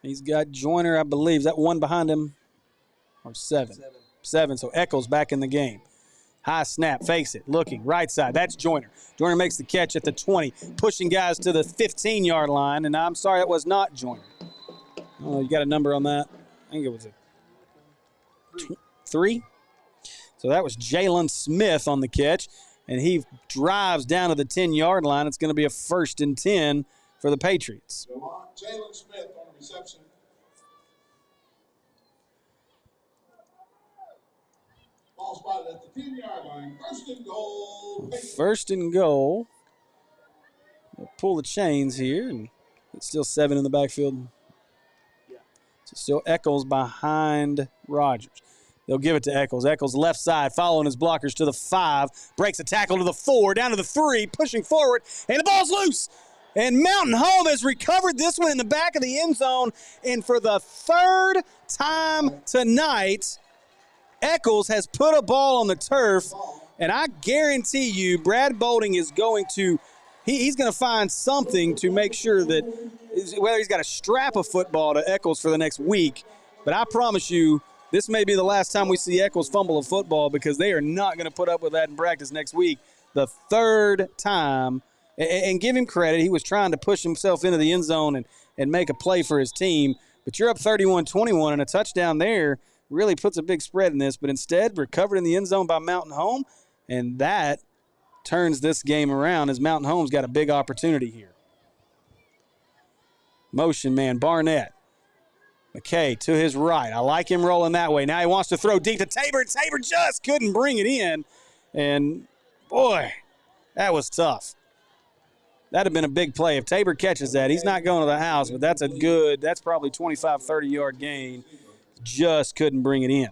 He's got Joyner, I believe. Is that one behind him? Or seven? Seven. So Eccles back in the game. High snap, fakes it, looking, right side. That's Joyner. Joyner makes the catch at the 20, pushing guys to the 15-yard line. And I'm sorry, that was not Joyner. Oh, you got a number on that? I think it was a 3. So that was Jalen Smith on the catch. And he drives down to the 10-yard line. It's going to be a 1st and 10 for the Patriots. Jalen Smith on the reception. Ball spotted at the 10-yard line. 1st and goal. 1st and goal. We'll pull the chains here, and it's still 7 in the backfield. So still Eccles behind Rodgers. They'll give it to Eccles. Eccles left side, following his blockers to the 5. Breaks a tackle to the 4, down to the 3, pushing forward, and the ball's loose. And Mountain Home has recovered this one in the back of the end zone. And for the 3rd time tonight, Eccles has put a ball on the turf. And I guarantee you, Brad Bolding is going to he's going to find something to make sure that, whether he's got to strap a football to Eccles for the next week. But I promise you, this may be the last time we see Eccles fumble a football, because they are not going to put up with that in practice next week. The 3rd time. And give him credit. He was trying to push himself into the end zone and make a play for his team. But you're up 31-21, and a touchdown there really puts a big spread in this. But instead, recovered in the end zone by Mountain Home, and that turns this game around as Mountain Home's got a big opportunity here. Motion man, Barnett. McKay to his right. I like him rolling that way. Now he wants to throw deep to Tabor. Tabor just couldn't bring it in. And, boy, that was tough. That'd have been a big play. If Tabor catches that, he's not going to the house, but that's probably 25, 30-yard gain. Just couldn't bring it in.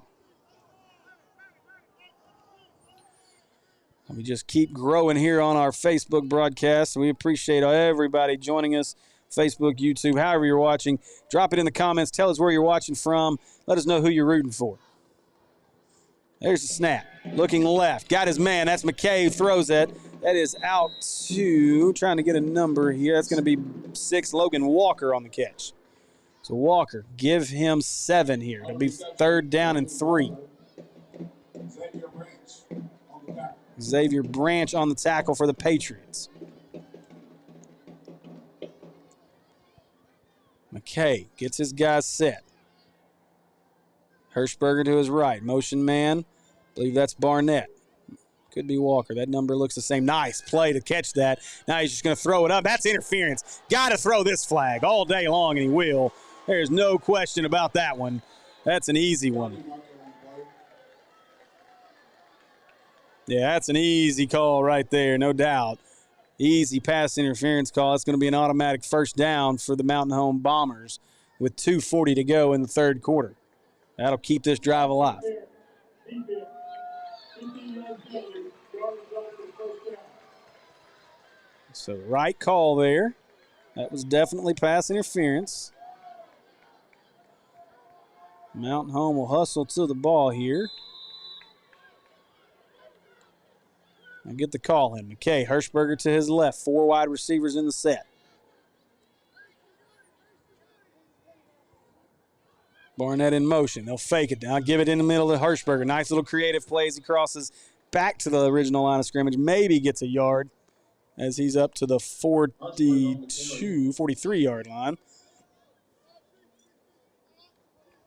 We just keep growing here on our Facebook broadcast. We appreciate everybody joining us, Facebook, YouTube, however you're watching. Drop it in the comments. Tell us where you're watching from. Let us know who you're rooting for. There's the snap. Looking left. Got his man. That's McKay who throws it. That is out to, trying to get a number here. That's going to be 6, Logan Walker on the catch. So Walker, give him 7 here. It'll be 3rd down and 3. Xavier Branch on the tackle for the Patriots. McKay gets his guys set. Hirschberger to his right. Motion man. I believe that's Barnett. Could be Walker. That number looks the same. Nice play to catch that. Now he's just going to throw it up. That's interference. Got to throw this flag all day long, and he will. There's no question about that one. That's an easy one. Yeah, that's an easy call right there, no doubt. Easy pass interference call. It's going to be an automatic 1st down for the Mountain Home Bombers with 2:40 to go in the 3rd quarter. That'll keep this drive alive. So right call there. That was definitely pass interference. Mountain Home will hustle to the ball here. And get the call in. McKay, Hirschberger to his left. 4 wide receivers in the set. Barnett in motion. They'll fake it now. Give it in the middle to Hirschberger. Nice little creative plays. He crosses back to the original line of scrimmage. Maybe gets a yard as he's up to the 43-yard line.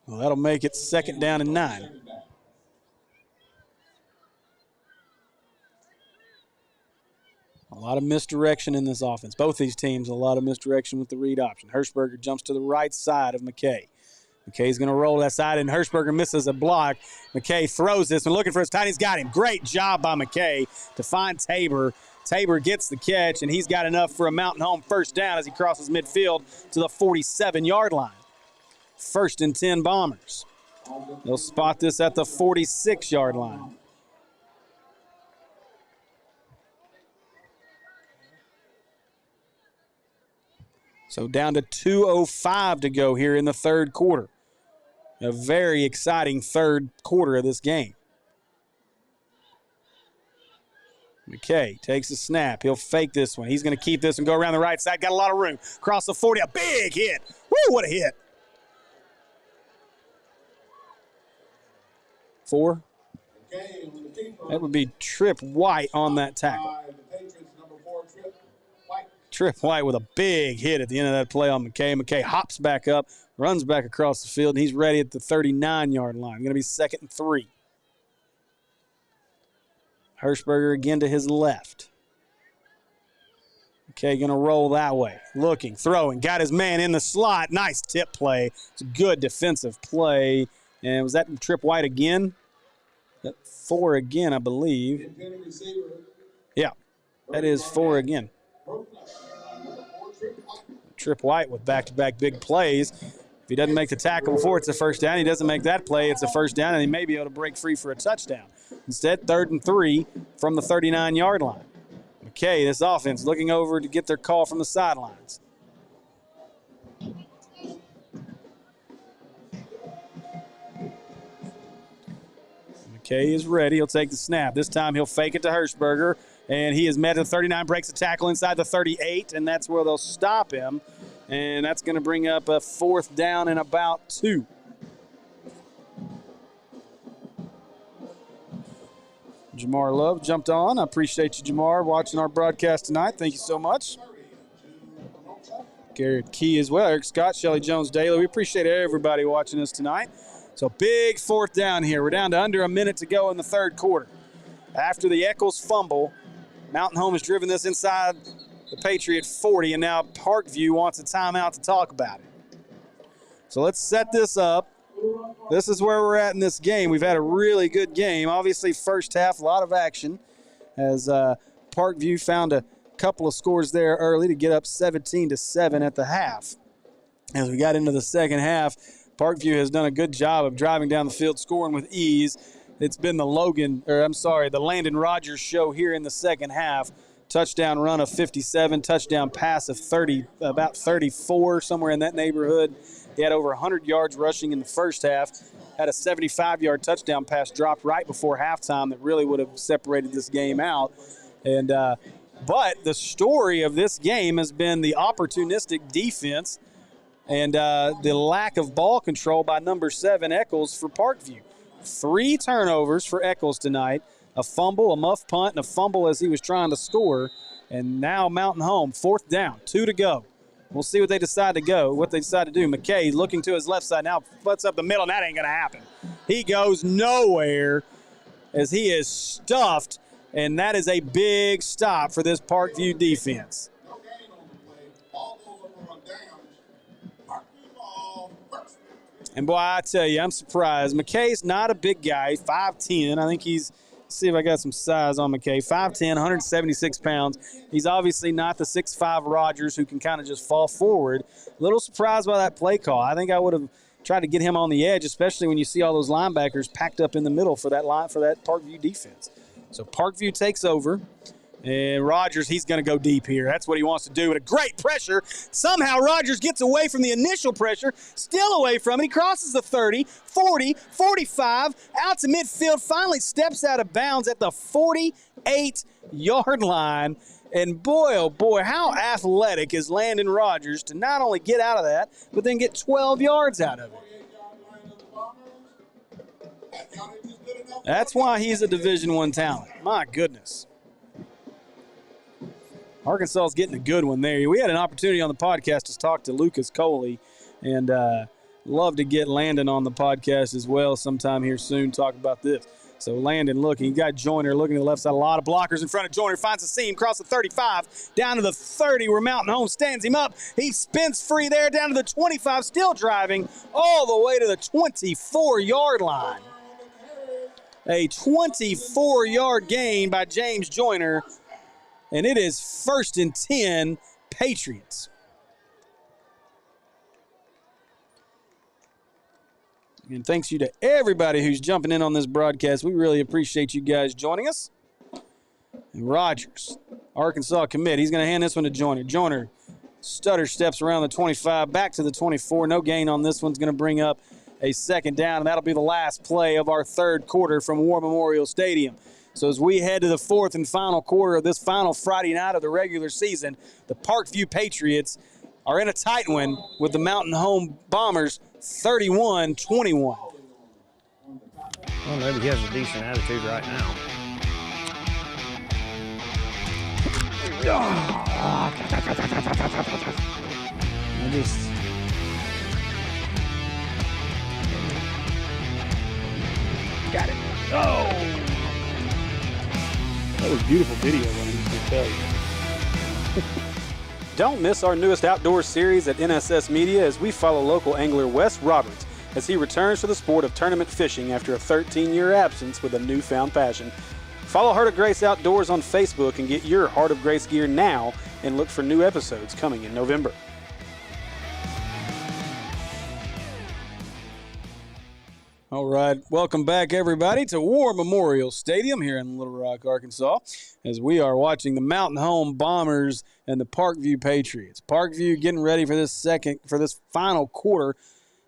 Well, that'll make it 2nd down and 9. A lot of misdirection in this offense. Both these teams, a lot of misdirection with the read option. Hirschberger jumps to the right side of McKay. McKay's going to roll that side, and Hirschberger misses a block. McKay throws this and looking for his tight end. He's got him. Great job by McKay to find Tabor. Tabor gets the catch, and he's got enough for a Mountain Home first down as he crosses midfield to the 47-yard line. 1st and 10 Bombers. They'll spot this at the 46-yard line. So down to 2:05 to go here in the 3rd quarter. A very exciting 3rd quarter of this game. McKay takes a snap. He'll fake this one. He's going to keep this and go around the right side. Got a lot of room. Across the 40, a big hit. Woo, what a hit. 4. That would be Trip White on that tackle. Trip White with a big hit at the end of that play on McKay. McKay hops back up, runs back across the field, and he's ready at the 39-yard line. Going to be 2nd and 3. Hirschberger again to his left. McKay going to roll that way. Looking, throwing, got his man in the slot. Nice tip play. It's a good defensive play. And was that Trip White again? That 4 again, I believe. Yeah, that is 4 again. Trip White with back-to-back big plays. If he doesn't make the tackle before it's a first down, he doesn't make that play, it's a first down, and he may be able to break free for a touchdown. Instead, 3rd and 3 from the 39-yard line. McKay, this offense, looking over to get their call from the sidelines. McKay is ready. He'll take the snap. This time he'll fake it to Hirschberger. And he is met at the 39, breaks a tackle inside the 38, and that's where they'll stop him. And that's going to bring up a 4th down and about 2. Jamar Love jumped on. I appreciate you, Jamar, watching our broadcast tonight. Thank you so much. Garrett Key as well. Eric Scott, Shelly Jones Daly. We appreciate everybody watching us tonight. So big 4th down here. We're down to under a minute to go in the 3rd quarter. After the Eccles fumble, Mountain Home has driven this inside the Patriot 40, and now Parkview wants a timeout to talk about it. So let's set this up. This is where we're at in this game. We've had a really good game. Obviously, first half, a lot of action as Parkview found a couple of scores there early to get up 17-7 at the half. As we got into the second half, Parkview has done a good job of driving down the field, scoring with ease. It's been the Landon Rodgers show here in the second half. Touchdown run of 57, touchdown pass of 30, about 34, somewhere in that neighborhood. He had over 100 yards rushing in the first half. Had a 75-yard touchdown pass dropped right before halftime that really would have separated this game out. And but the story of this game has been the opportunistic defense and the lack of ball control by number 7, Eccles, for Parkview. 3 turnovers for Eccles tonight, a fumble, a muff punt, and a fumble as he was trying to score. And now Mountain Home, 4th down, 2 to go. We'll see what they decide to do. McKay looking to his left side now, butts up the middle, and that ain't going to happen. He goes nowhere as he is stuffed, and that is a big stop for this Parkview defense. And, boy, I tell you, I'm surprised. McKay's not a big guy, 5'10". I think he's – see if I got some size on McKay. 5'10", 176 pounds. He's obviously not the 6'5" Rodgers who can kind of just fall forward. A little surprised by that play call. I think I would have tried to get him on the edge, especially when you see all those linebackers packed up in the middle for that Parkview defense. So Parkview takes over. And Rodgers, he's going to go deep here. That's what he wants to do with a great pressure. Somehow Rodgers gets away from the initial pressure, still away from it. He crosses the 30, 40, 45, out to midfield, finally steps out of bounds at the 48-yard line. And boy, oh boy, how athletic is Landon Rodgers to not only get out of that, but then get 12 yards out of it. That's why he's a Division I talent. My goodness. Arkansas is getting a good one there. We had an opportunity on the podcast to talk to Lucas Coley, and love to get Landon on the podcast as well sometime here soon, talk about this. So Landon looking, you got Joyner looking to the left side, a lot of blockers in front of Joyner, finds a seam, across the 35, down to the 30 where Mountain Home stands him up. He spins free there, down to the 25, still driving all the way to the 24-yard line. A 24-yard gain by James Joyner, and it is 1st and 10 Patriots. And thanks you to everybody who's jumping in on this broadcast. We really appreciate you guys joining us. And Rodgers, Arkansas commit. He's going to hand this one to Joyner. Joyner stutter steps around the 25, back to the 24. No gain on this one's going to bring up a 2nd down, and that'll be the last play of our 3rd quarter from War Memorial Stadium. So as we head to the 4th and final quarter of this final Friday night of the regular season, the Parkview Patriots are in a tight one with the Mountain Home Bombers 31-21. Well, maybe he has a decent attitude right now. Got it. Oh! That was beautiful video, I tell you. Don't miss our newest outdoor series at NSS Media as we follow local angler Wes Roberts as he returns to the sport of tournament fishing after a 13-year absence with a newfound passion. Follow Heart of Grace Outdoors on Facebook and get your Heart of Grace gear now and look for new episodes coming in November. All right, welcome back, everybody, to War Memorial Stadium here in Little Rock, Arkansas, as we are watching the Mountain Home Bombers and the Parkview Patriots. Parkview getting ready for this final quarter.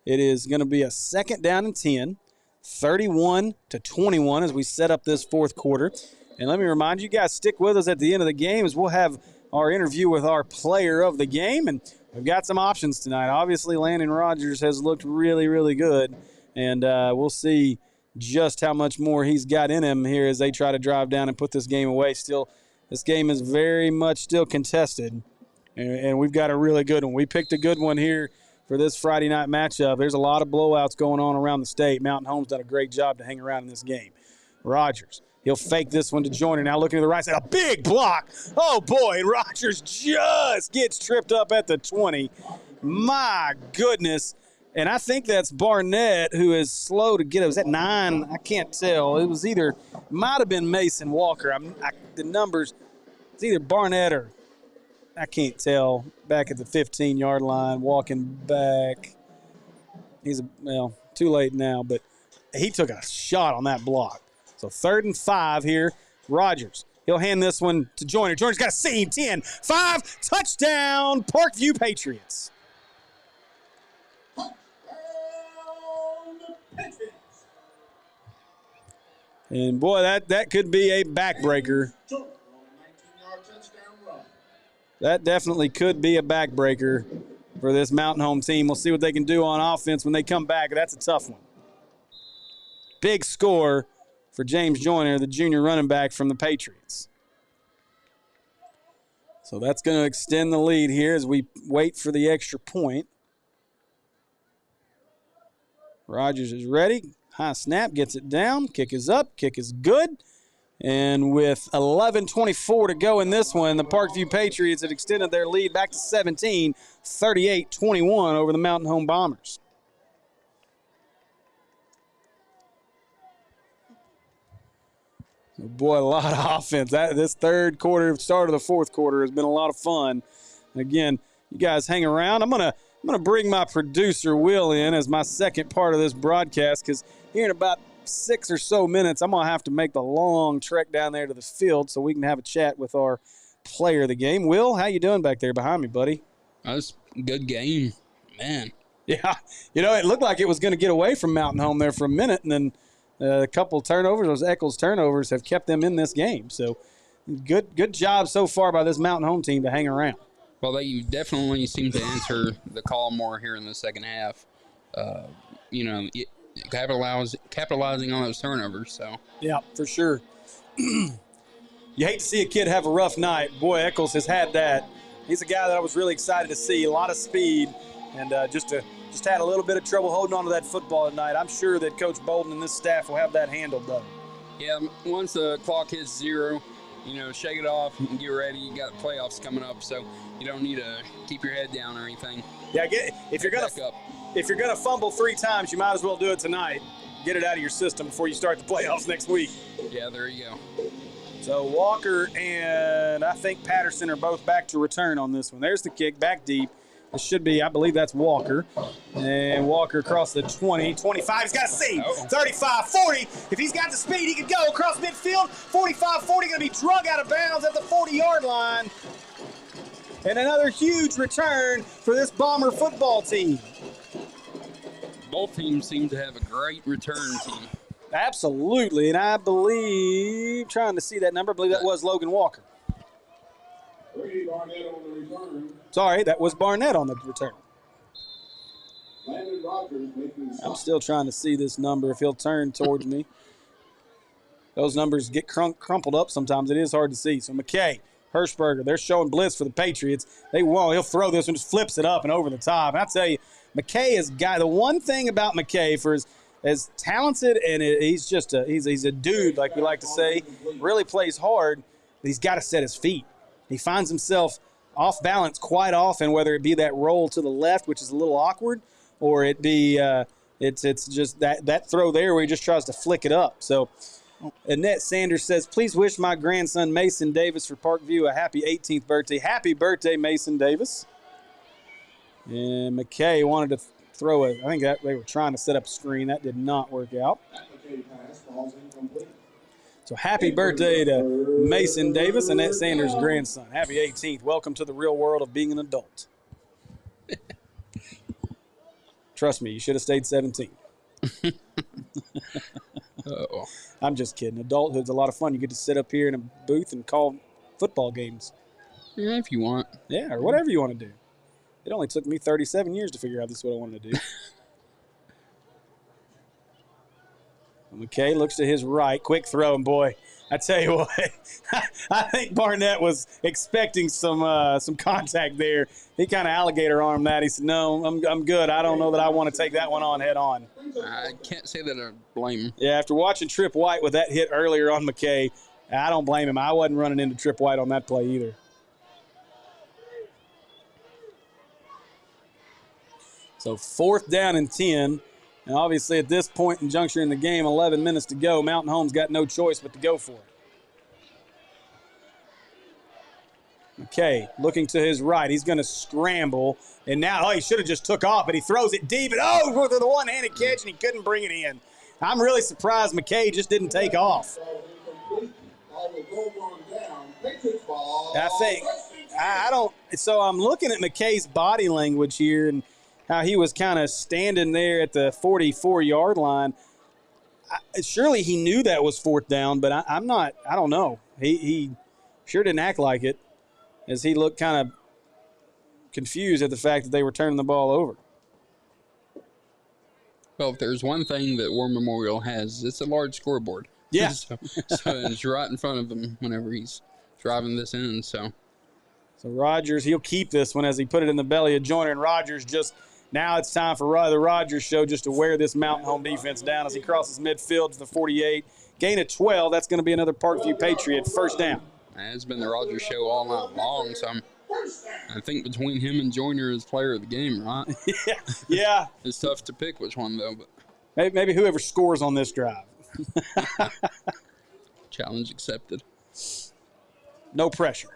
It is going to be a 2nd down and 10, 31-21 as we set up this 4th quarter. And let me remind you guys, stick with us at the end of the game as we'll have our interview with our player of the game, and we've got some options tonight. Obviously, Landon Rodgers has looked really, really good. And we'll see just how much more he's got in him here as they try to drive down and put this game away. Still, this game is very much still contested, and we've got a really good one. We picked a good one here for this Friday night matchup. There's a lot of blowouts going on around the state. Mountain Home's done a great job to hang around in this game. Rodgers, he'll fake this one to Joyner. Now looking to the right side, a big block. Oh, boy, and Rodgers just gets tripped up at the 20. My goodness. And I think that's Barnett, who is slow to get it. Was that 9? I can't tell. It was either, might have been Mason Walker. The numbers, it's either Barnett or, I can't tell, back at the 15-yard line, walking back. Too late now, but he took a shot on that block. So 3rd and 5 here. Rodgers, he'll hand this one to Joyner. Joyner's got a seam, 10, 5, touchdown, Parkview Patriots. And, boy, that could be a backbreaker. That definitely could be a backbreaker for this Mountain Home team. We'll see what they can do on offense when they come back. That's a tough one. Big score for James Joyner, the junior running back from the Patriots. So that's going to extend the lead here as we wait for the extra point. Rodgers is ready. High snap, gets it down. Kick is up. Kick is good. And with 11:24 to go in this one, the Parkview Patriots have extended their lead back to 17, 38-21 over the Mountain Home Bombers. Boy, a lot of offense. This 3rd quarter, start of the 4th quarter, has been a lot of fun. Again, you guys hang around. I'm gonna bring my producer, Will, in as my second part of this broadcast because here in about 6 or so minutes, I'm going to have to make the long trek down there to the field so we can have a chat with our player of the game. Will, how you doing back there behind me, buddy? That was a good game, man. Yeah, it looked like it was going to get away from Mountain Home there for a minute, and then a couple turnovers, those Eccles turnovers, have kept them in this game. So good job so far by this Mountain Home team to hang around. Well, they definitely seem to answer the call more here in the second half. Capitalizing on those turnovers. So yeah, for sure. You hate to see a kid have a rough night. Boy, Eccles has had that. He's a guy that I was really excited to see. A lot of speed, and just to Just had a little bit of trouble holding on to that football tonight. I'm sure that Coach Bolden and this staff will have that handled, though. Yeah, once the clock hits 0, shake it off and get ready. You got playoffs coming up, so you don't need to keep your head down or anything. Yeah, if you're gonna fumble 3 times, you might as well do it tonight. Get it out of your system before you start the playoffs next week. Yeah, there you go. So Walker and I think Patterson are both back to return on this one. There's the kick, back deep. It should be, I believe that's Walker. And Walker across the 20, 25. He's got a seam. 35, 40. If he's got the speed, he could go across midfield. 45, 40, going to be drug out of bounds at the 40-yard line. And another huge return for this Bomber football team. Both teams seem to have a great return team. Absolutely. And I believe, trying to see that number, I believe that was Logan Walker. Barnett on the return. Sorry, that was Barnett on the return. Landon Rodgers making the I'm still trying to see this number if he'll turn towards me. Those numbers get crumpled up sometimes. It is hard to see. So McKay, Hirschberger, they're showing blitz for the Patriots. They won't. He'll throw this one, just flips it up and over the top. And I tell you, McKay is the one thing about McKay for as talented and he's just he's a dude, like we like to say, really plays hard, but he's got to set his feet. He finds himself off balance quite often, whether it be that roll to the left, which is a little awkward, or it be it's just that throw there where he just tries to flick it up. So Annette Sanders says, please wish my grandson Mason Davis for Parkview a happy 18th birthday. Happy birthday, Mason Davis. And McKay wanted to throw it. I think that they were trying to set up a screen. That did not work out. So happy birthday to Mason Davis, Annette Sanders' grandson. Happy 18th. Welcome to the real world of being an adult. Trust me, you should have stayed 17. Uh-oh. I'm just kidding. Adulthood's a lot of fun. You get to sit up here in a booth and call football games. Yeah, if you want. Yeah, or whatever you want to do. It only took me 37 years to figure out this is what I wanted to do. McKay looks to his right. Quick throw, and boy, I tell you what, I think Barnett was expecting some contact there. He kind of alligator armed that. He said, no, I'm good. I don't know that I want to take that one on head on. I can't say that I blame him. Yeah, after watching Trip White with that hit earlier on McKay, I don't blame him. I wasn't running into Trip White on that play either. So 4th down and 10. And obviously at this point in juncture in the game, 11 minutes to go, Mountain Home's got no choice but to go for it. McKay looking to his right. He's going to scramble. And now, he should have just took off, but he throws it deep. And with the one-handed catch, and he couldn't bring it in. I'm really surprised McKay just didn't take off. So I'm looking at McKay's body language here and how he was kind of standing there at the 44-yard line. Surely he knew that was 4th down, but I don't know. He sure didn't act like it, as he looked kind of confused at the fact that they were turning the ball over. Well, if there's one thing that War Memorial has, it's a large scoreboard. Yeah. so it's right in front of him whenever he's driving this in. So Rodgers, he'll keep this one as he put it in the belly of Joyner, and Rodgers just – now it's time for the Rodgers show just to wear this Mountain Home defense down as he crosses midfield to the 48. Gain of 12. That's going to be another Parkview Patriot. 1st down. It's been the Rodgers show all night long, so I think between him and Joyner as player of the game, right? Yeah. It's tough to pick which one, though. But maybe whoever scores on this drive. Challenge accepted. No pressure.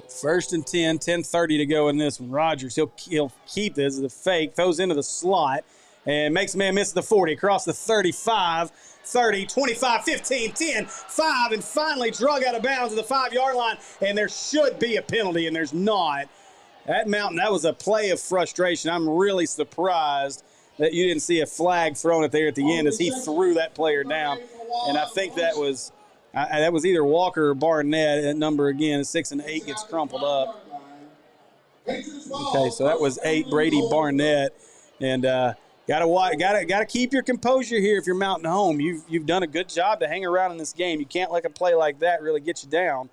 1st and 10, 10:30 to go in this one. Rodgers, he'll keep this as a fake, throws into the slot, and makes a man miss the 40, across the 35, 30, 25, 15, 10, 5, and finally drug out of bounds at the 5-yard line, and there should be a penalty, and there's not. That was a play of frustration. I'm really surprised that you didn't see a flag thrown at there at the end as he threw that player down, and I think that was either Walker or Barnett. That number again, 6 and 8 gets crumpled up. Okay, so that was 8, Brady Barnett, and gotta keep your composure here if you're Mountain Home. You've done a good job to hang around in this game. You can't let a play like that really get you down.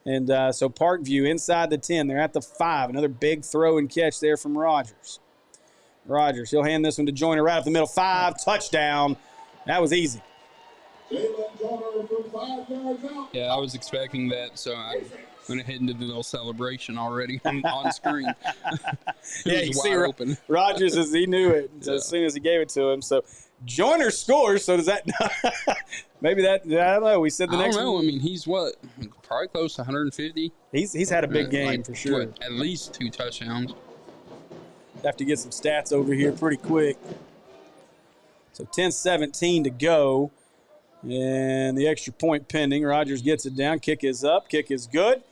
And so Parkview inside the 10. They're at the 5. Another big throw and catch there from Rodgers. Rodgers, he'll hand this one to Joyner right up the middle. 5, touchdown. That was easy. Yeah, I was expecting that, so I went ahead and did a little celebration already on screen. Yeah, was you wide see, open. Rodgers, he knew it as soon as he gave it to him. So Joyner scores. So does that – maybe that – I don't know. We said the next one. I don't know. I mean, he's what? Probably close to 150. He's had a big game like, for sure. What, at least 2 touchdowns. Have to get some stats over here pretty quick. So 10-17 to go. And the extra point pending. Rodgers gets it down. Kick is up. Kick is good.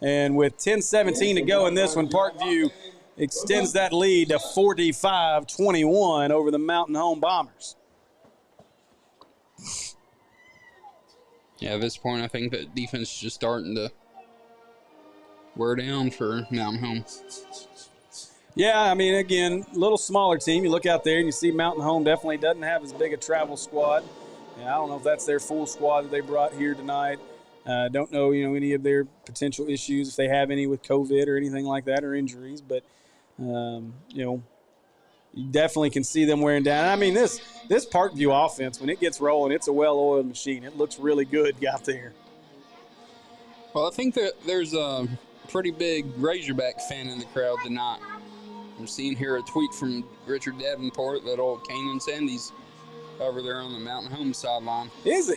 And with 10-17 to go in this one, Parkview extends that lead to 45-21 over the Mountain Home Bombers. Yeah, at this point, I think that defense is just starting to wear down for Mountain Home. Yeah, I mean, again, a little smaller team. You look out there and you see Mountain Home definitely doesn't have as big a travel squad. Yeah, I don't know if that's their full squad that they brought here tonight. Don't know, any of their potential issues, if they have any with COVID or anything like that, or injuries. But, you definitely can see them wearing down. I mean, this Parkview offense, when it gets rolling, it's a well-oiled machine. It looks really good out there. Well, I think that there's a pretty big Razorback fan in the crowd tonight. I'm seeing here a tweet from Richard Davenport that old Kanan Sandy's over there on the Mountain Home sideline. Is he?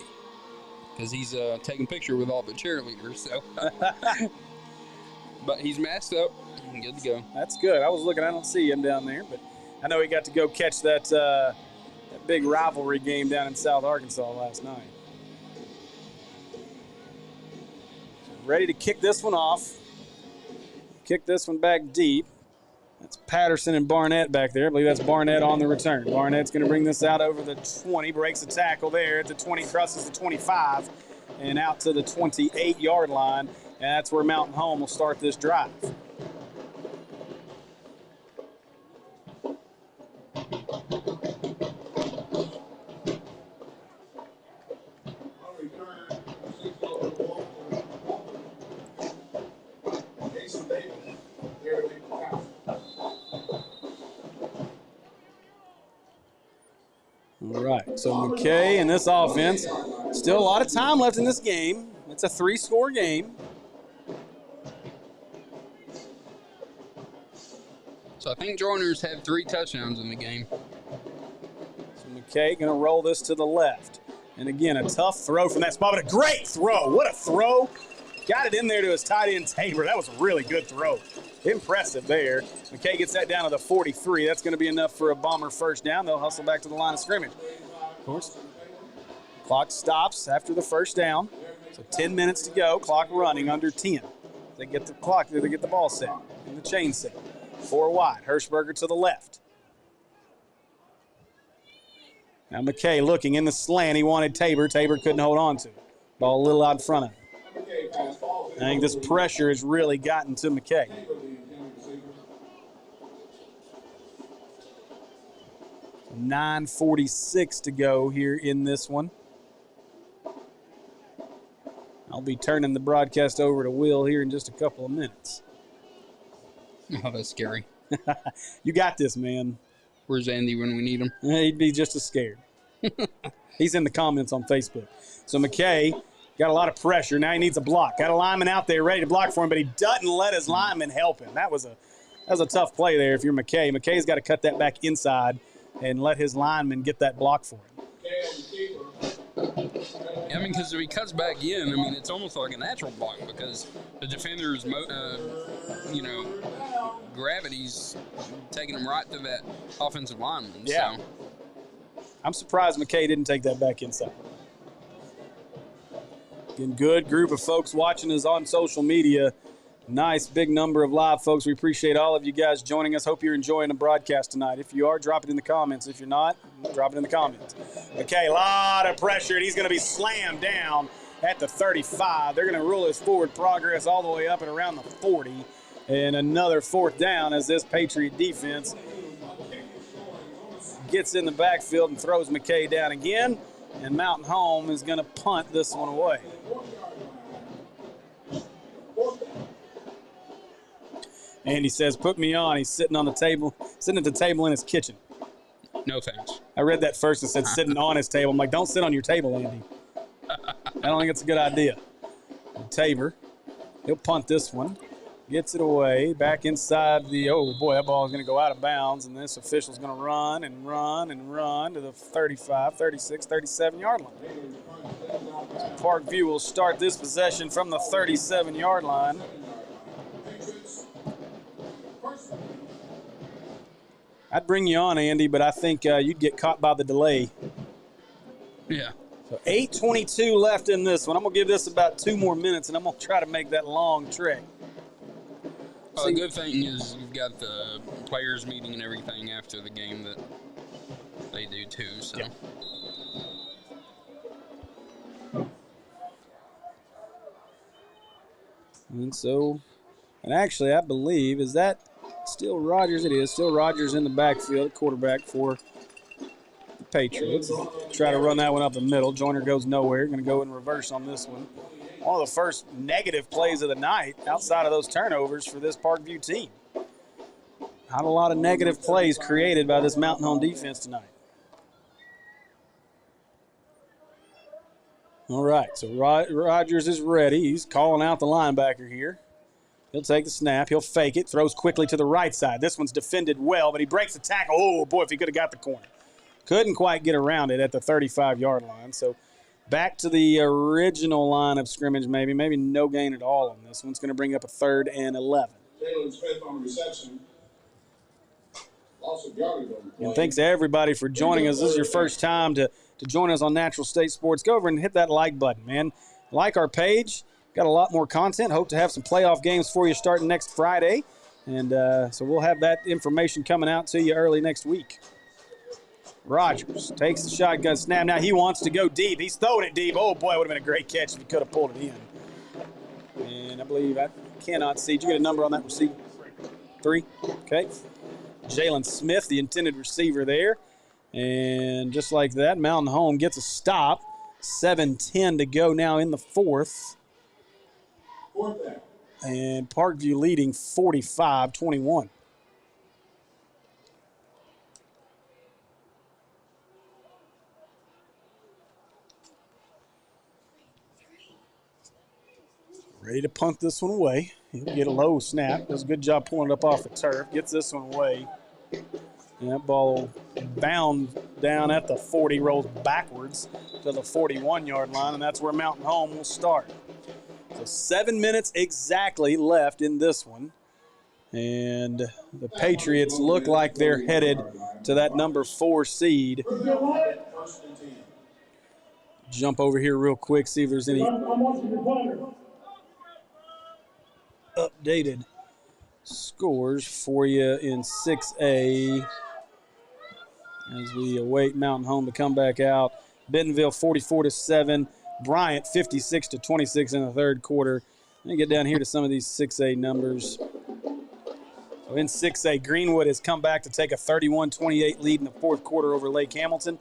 Because he's taking a picture with all the cheerleaders. So, but he's masked up and good to go. That's good. I was looking. I don't see him down there, but I know he got to go catch that big rivalry game down in South Arkansas last night. Ready to kick this one off. Kick this one back deep. That's Patterson and Barnett back there. I believe that's Barnett on the return. Barnett's going to bring this out over the 20, breaks a tackle there at the 20, crosses the 25, and out to the 28-yard line. And that's where Mountain Home will start this drive. All right, so McKay and this offense, still a lot of time left in this game. It's a 3-score game. So I think Joiners have 3 touchdowns in the game. So McKay going to roll this to the left. And again, a tough throw from that spot, but a great throw. What a throw. Got it in there to his tight end, Tabor. That was a really good throw. Impressive there. McKay gets that down to the 43. That's going to be enough for a Bomber first down. They'll hustle back to the line of scrimmage. Of course, clock stops after the first down. So 10 minutes to go. Clock running under 10. They get the clock. They get the ball set and the chain set. 4 wide. Hirschberger to the left. Now McKay looking in the slant. He wanted Tabor. Tabor couldn't hold on to it. Ball a little out in front of him. I think this pressure has really gotten to McKay. 9:46 to go here in this one. I'll be turning the broadcast over to Will here in just a couple of minutes. Oh, that's scary. You got this, man. Where's Andy when we need him? He'd be just as scared. He's in the comments on Facebook. So McKay got a lot of pressure. Now he needs a block. Got a lineman out there ready to block for him, but he doesn't let his lineman help him. That was a tough play there if you're McKay. McKay's got to cut that back inside and let his lineman get that block for him. I mean, because if he cuts back in, I mean, it's almost like a natural block because the defender's, gravity's taking him right to that offensive lineman. Yeah. So. I'm surprised McKay didn't take that back inside. Again, good group of folks watching us on social media. Nice big number of live folks. We appreciate all of you guys joining us. Hope you're enjoying the broadcast tonight. If you are, drop it in the comments. If you're not, drop it in the comments. Okay, a lot of pressure, and he's going to be slammed down at the 35. They're going to rule his forward progress all the way up and around the 40. And another 4th down as this Patriot defense gets in the backfield and throws McKay down again. And Mountain Home is going to punt this one away. Andy says, put me on. He's sitting at the table in his kitchen. No thanks. I read that first and said sitting on his table. I'm like, don't sit on your table, Andy. I don't think it's a good idea. Tabor, he'll punt this one. Gets it away. Back inside the, oh boy, that ball is going to go out of bounds. And this official's going to run and run and run to the 35, 36, 37-yard line. So Parkview will start this possession from the 37-yard line. I'd bring you on, Andy, but I think you'd get caught by the delay. Yeah. So 8:22 left in this one. I'm going to give this about 2 more minutes, and I'm going to try to make that long trek. Well, the good thing is you've got the players meeting and everything after the game that they do too. So. Yeah. And actually, I believe, is that still Rodgers? It is still Rodgers in the backfield, quarterback for the Patriots. Try to run that one up the middle. Joyner goes nowhere. Going to go in reverse on this one. One of the first negative plays of the night outside of those turnovers for this Parkview team. Not a lot of negative plays created by this Mountain Home defense tonight. All right, so Rodgers is ready. He's calling out the linebacker here. He'll take the snap. He'll fake it. Throws quickly to the right side. This one's defended well, but he breaks the tackle. Oh, boy, if he could have got the corner. Couldn't quite get around it at the 35-yard line. So back to the original line of scrimmage, maybe no gain at all on this one's going to bring up a 3rd and 11. Jalen Smith on reception. Loss of yardage on the play. And thanks to everybody for joining us. This is your first time to join us on Natural State Sports. Go over and hit that like button, man. Like our page. Got a lot more content. Hope to have some playoff games for you starting next Friday. And so we'll have that information coming out to you early next week. Rodgers takes the shotgun snap. Now he wants to go deep. He's throwing it deep. Oh, boy, it would have been a great catch if he could have pulled it in. And I believe I cannot see. Did you get a number on that receiver? 3? Okay. Jalen Smith, the intended receiver there. And just like that, Mountain Home gets a stop. 7:10 to go now in the 4th. And Parkview leading 45-21. Ready to punt this one away. He'll get a low snap. Does a good job pulling it up off the turf. Gets this one away. And that ball bound down at the 40, rolls backwards to the 41-yard line, and that's where Mountain Home will start. So 7 minutes exactly left in this one. And the Patriots look like they're headed to that number 4 seed. Jump over here real quick, see if there's any updated scores for you in 6A as we await Mountain Home to come back out. Bentonville 44-7. Bryant 56-26 in the 3rd quarter. Let me get down here to some of these 6A numbers. So in 6A, Greenwood has come back to take a 31-28 lead in the 4th quarter over Lake Hamilton.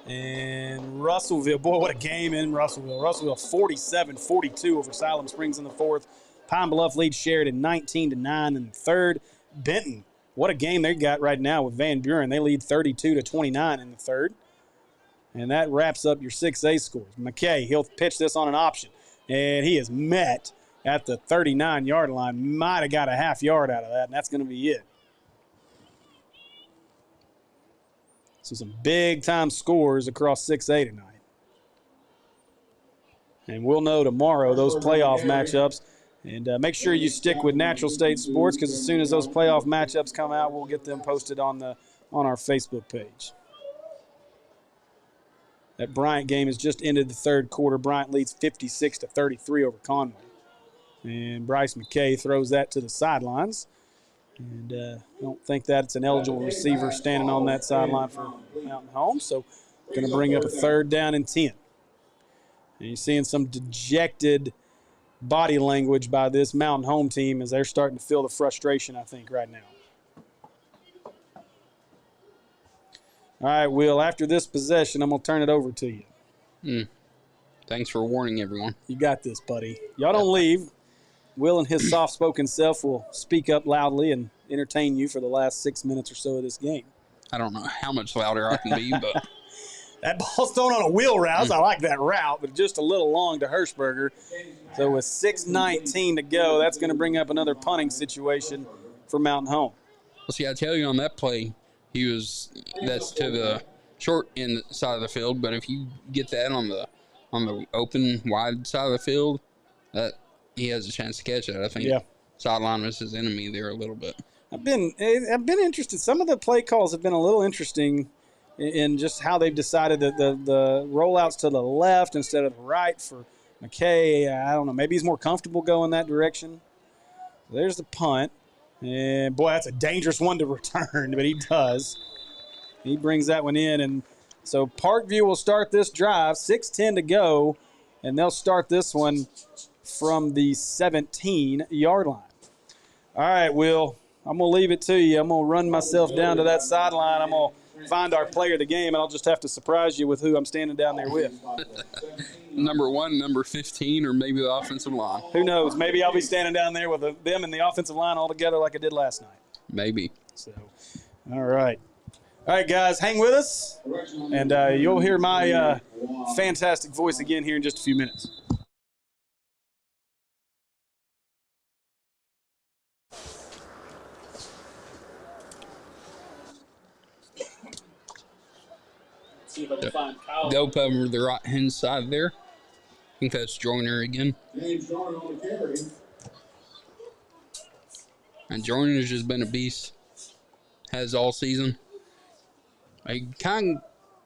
And Russellville, boy, what a game in Russellville. Russellville 47-42 over Siloam Springs in the 4th. Pine Bluff leads Sheridan 19-9 in the 3rd. Benton, what a game they got right now with Van Buren. They lead 32-29 in the 3rd. And that wraps up your 6A scores. McKay, he'll pitch this on an option. And he is met at the 39-yard line. Might have got a half yard out of that, and that's going to be it. So some big-time scores across 6A tonight. And we'll know tomorrow those playoff matchups. And make sure you stick with Natural State Sports, because as soon as those playoff matchups come out, we'll get them posted on our Facebook page. That Bryant game has just ended the 3rd quarter. Bryant leads 56-33 over Conway. And Bryce McKay throws that to the sidelines. And I don't think that's an eligible receiver standing on that sideline for Mountain Home. So going to bring up a 3rd down and 10. And you're seeing some dejected body language by this Mountain Home team as they're starting to feel the frustration, I think, right now. All right, Will, after this possession, I'm going to turn it over to you. Thanks for warning everyone. You got this, buddy. Y'all don't leave. Will and his soft-spoken self will speak up loudly and entertain you for the last 6 minutes or so of this game. I don't know how much louder I can be, but that ball's thrown on a wheel route. I like that route, but just a little long to Hirschberger. So with 6:19 to go, that's going to bring up another punting situation for Mountain Home. Well, see, I tell you on that play, that's to the short end side of the field, but if you get that on the open, wide side of the field, that he has a chance to catch it. I think sideline was his enemy there a little bit. I've been interested. Some of the play calls have been a little interesting in just how they've decided that the rollouts to the left instead of the right for McKay. I don't know. Maybe he's more comfortable going that direction. There's the punt. And, boy, that's a dangerous one to return, but he does. He brings that one in. And so Parkview will start this drive, 6:10 to go, and they'll start this one from the 17-yard line. All right, Will, I'm going to leave it to you. I'm going to run myself down to that sideline. I'm going to find our player of the game, and I'll just have to surprise you with who I'm standing down there with. Number 1, number 15, or maybe the offensive line. Who knows? Maybe I'll be standing down there with them and the offensive line all together like I did last night. Maybe. So, all right. All right, guys, hang with us, and you'll hear my fantastic voice again here in just a few minutes. See if I can find Kyle. Dope over the right-hand side there. I think that's Joyner again. James Joyner on the carry. And Joyner's just been a beast. Has all season. Kind of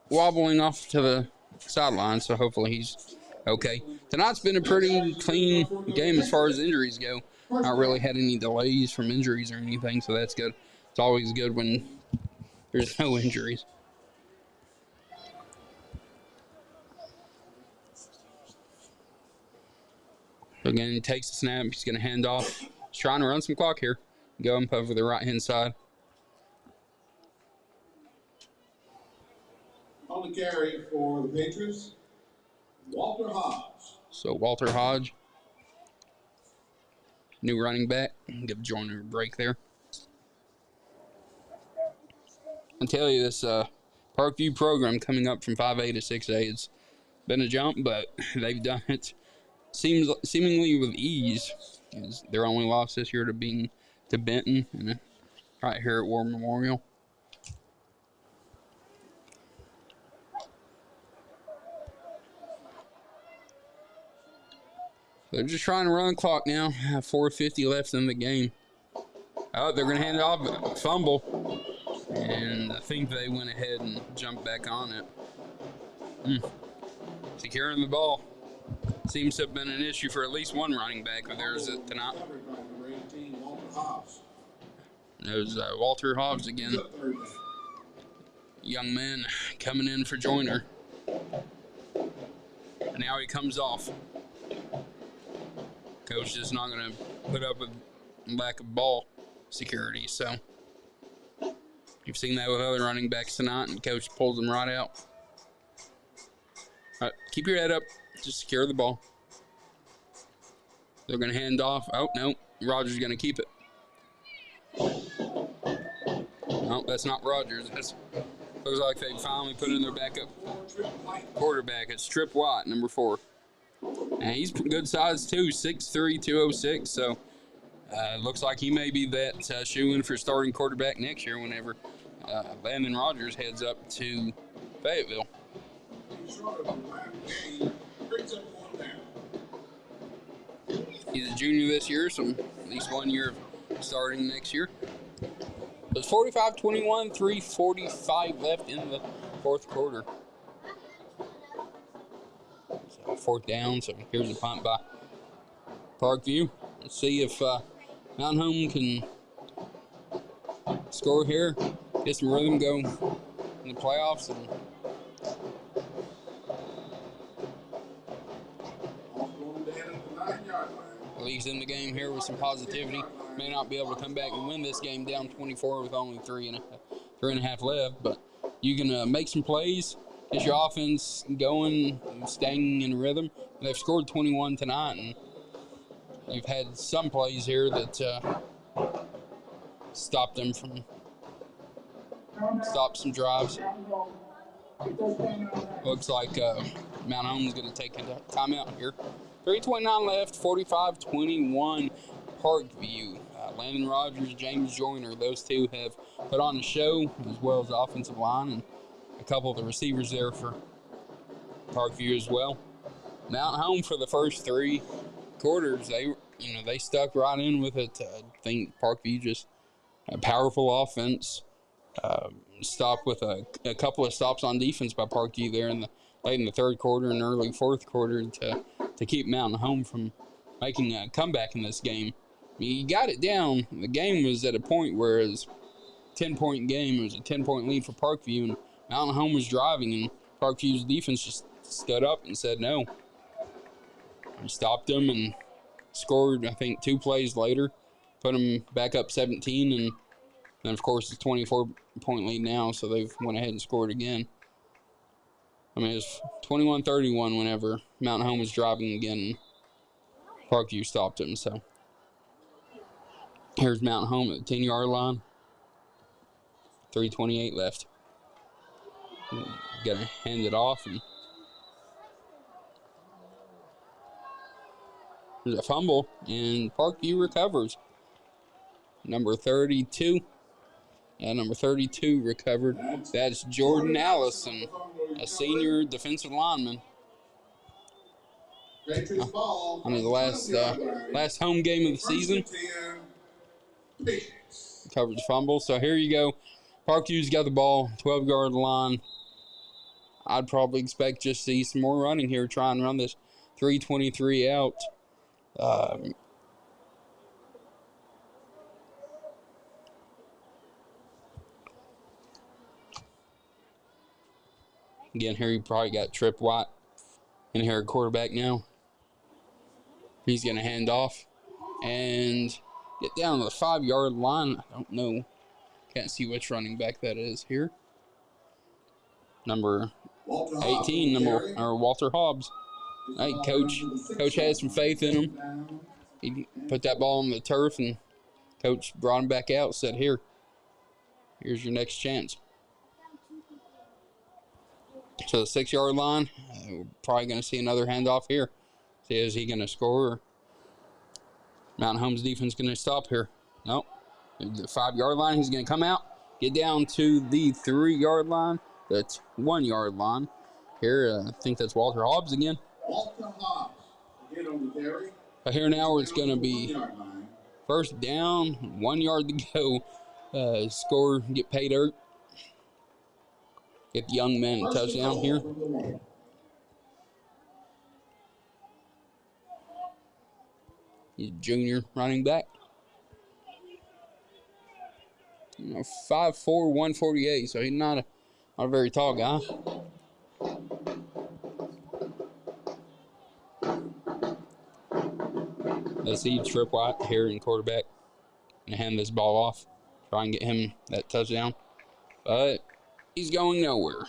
wobbling off to the sideline, so hopefully he's okay. Tonight's been a pretty clean game as far as injuries go. Not really had any delays from injuries or anything, so that's good. It's always good when there's no injuries. Again, he takes the snap. He's going to hand off. He's trying to run some clock here. Go up over the right-hand side. On the carry for the Patriots, Walter Hodge. So Walter Hodge, new running back. Give Joyner a break there. I tell you, this Parkview program coming up from 5A to 6A, it's been a jump, but they've done it seemingly with ease. Their only loss this year to Benton, and right here at War Memorial. They're just trying to run the clock now. 4:50 left in the game. Oh, they're going to hand it off, fumble. And I think they went ahead and jumped back on it. Securing the ball. Seems to have been an issue for at least one running back of theirs tonight. There's Walter Hodge again. Young man coming in for Joyner. And now he comes off. Coach is not going to put up with lack of ball security. So you've seen that with other running backs tonight, and coach pulls them right out. All right, keep your head up. Just secure the ball. They're going to hand off. Oh, no. Rodgers is going to keep it. No, that's not Rodgers. Looks like they finally put in their backup quarterback. It's Trip White, number 4. And he's good size, too, 6'3", 206. So looks like he may be that shoe-in for starting quarterback next year whenever Landon Rodgers heads up to Fayetteville. He's a junior this year, so at least 1 year of starting next year. It's 45-21, 3:45 left in the fourth quarter. So 4th down, so here's a punt by Parkview. Let's see if Mount Home can score here, get some rhythm, go in the playoffs. And league's in the game here with some positivity. May not be able to come back and win this game down 24 with only three and a half left, but you can make some plays, get your offense going, staying in rhythm. They've scored 21 tonight, and you've had some plays here that stopped them from some drives. Looks like Mount Home's going to take a timeout here. 3:29 left, 45-21 Parkview. Landon Rodgers, James Joyner, those two have put on the show, as well as the offensive line and a couple of the receivers there for Parkview as well. Mount Home for the first 3 quarters, they stuck right in with it. I think Parkview just a powerful offense. Stopped with a couple of stops on defense by Parkview there late in the third quarter and early fourth quarter to keep Mountain Home from making a comeback in this game. I mean, you got it down. The game was at a point where it was a 10-point game. It was a 10-point lead for Parkview, and Mountain Home was driving, and Parkview's defense just stood up and said no. We stopped them and scored, I think, 2 plays later, put them back up 17, and then, of course, it's a 24-point lead now, so they've went ahead and scored again. I mean, it's 21-31 whenever Mountain Home was driving again, and Parkview stopped them, so. Here's Mountain Home at the 10-yard line. 3:28 left. Got to hand it off, and there's a fumble, and Parkview recovers. Number 32 recovered. That's Jordan Allison, a senior defensive lineman. Under the last home game of the season. Covered the fumble. So here you go. Parkview's got the ball, 12-yard line. I'd probably expect just to see some more running here, try and run this 3:23 out. Again, here you probably got Trip White in here at quarterback now. He's going to hand off and get down to the 5-yard line. I don't know. Can't see which running back that is here. Number 18, Walter Hobbs. Hey, Coach has some faith in him. He put that ball on the turf, and Coach brought him back out, said, here's your next chance. So the 6-yard line, we're probably going to see another handoff here. See, is he going to score? Or Mountain Home's defense going to stop here? Nope. The 5-yard line, he's going to come out, get down to the 3-yard line, the 1-yard line. Here, I think that's Walter Hobbs again. Walter Hobbs, hit on the carry. But here now it's going to be first down, 1 yard to go. Score, get paid dirt. Get the young man a touchdown here. He's a junior running back. 5'4", 148, so he's not a very tall guy. Let's see Trip White here in quarterback and hand this ball off. Try and get him that touchdown. But he's going nowhere.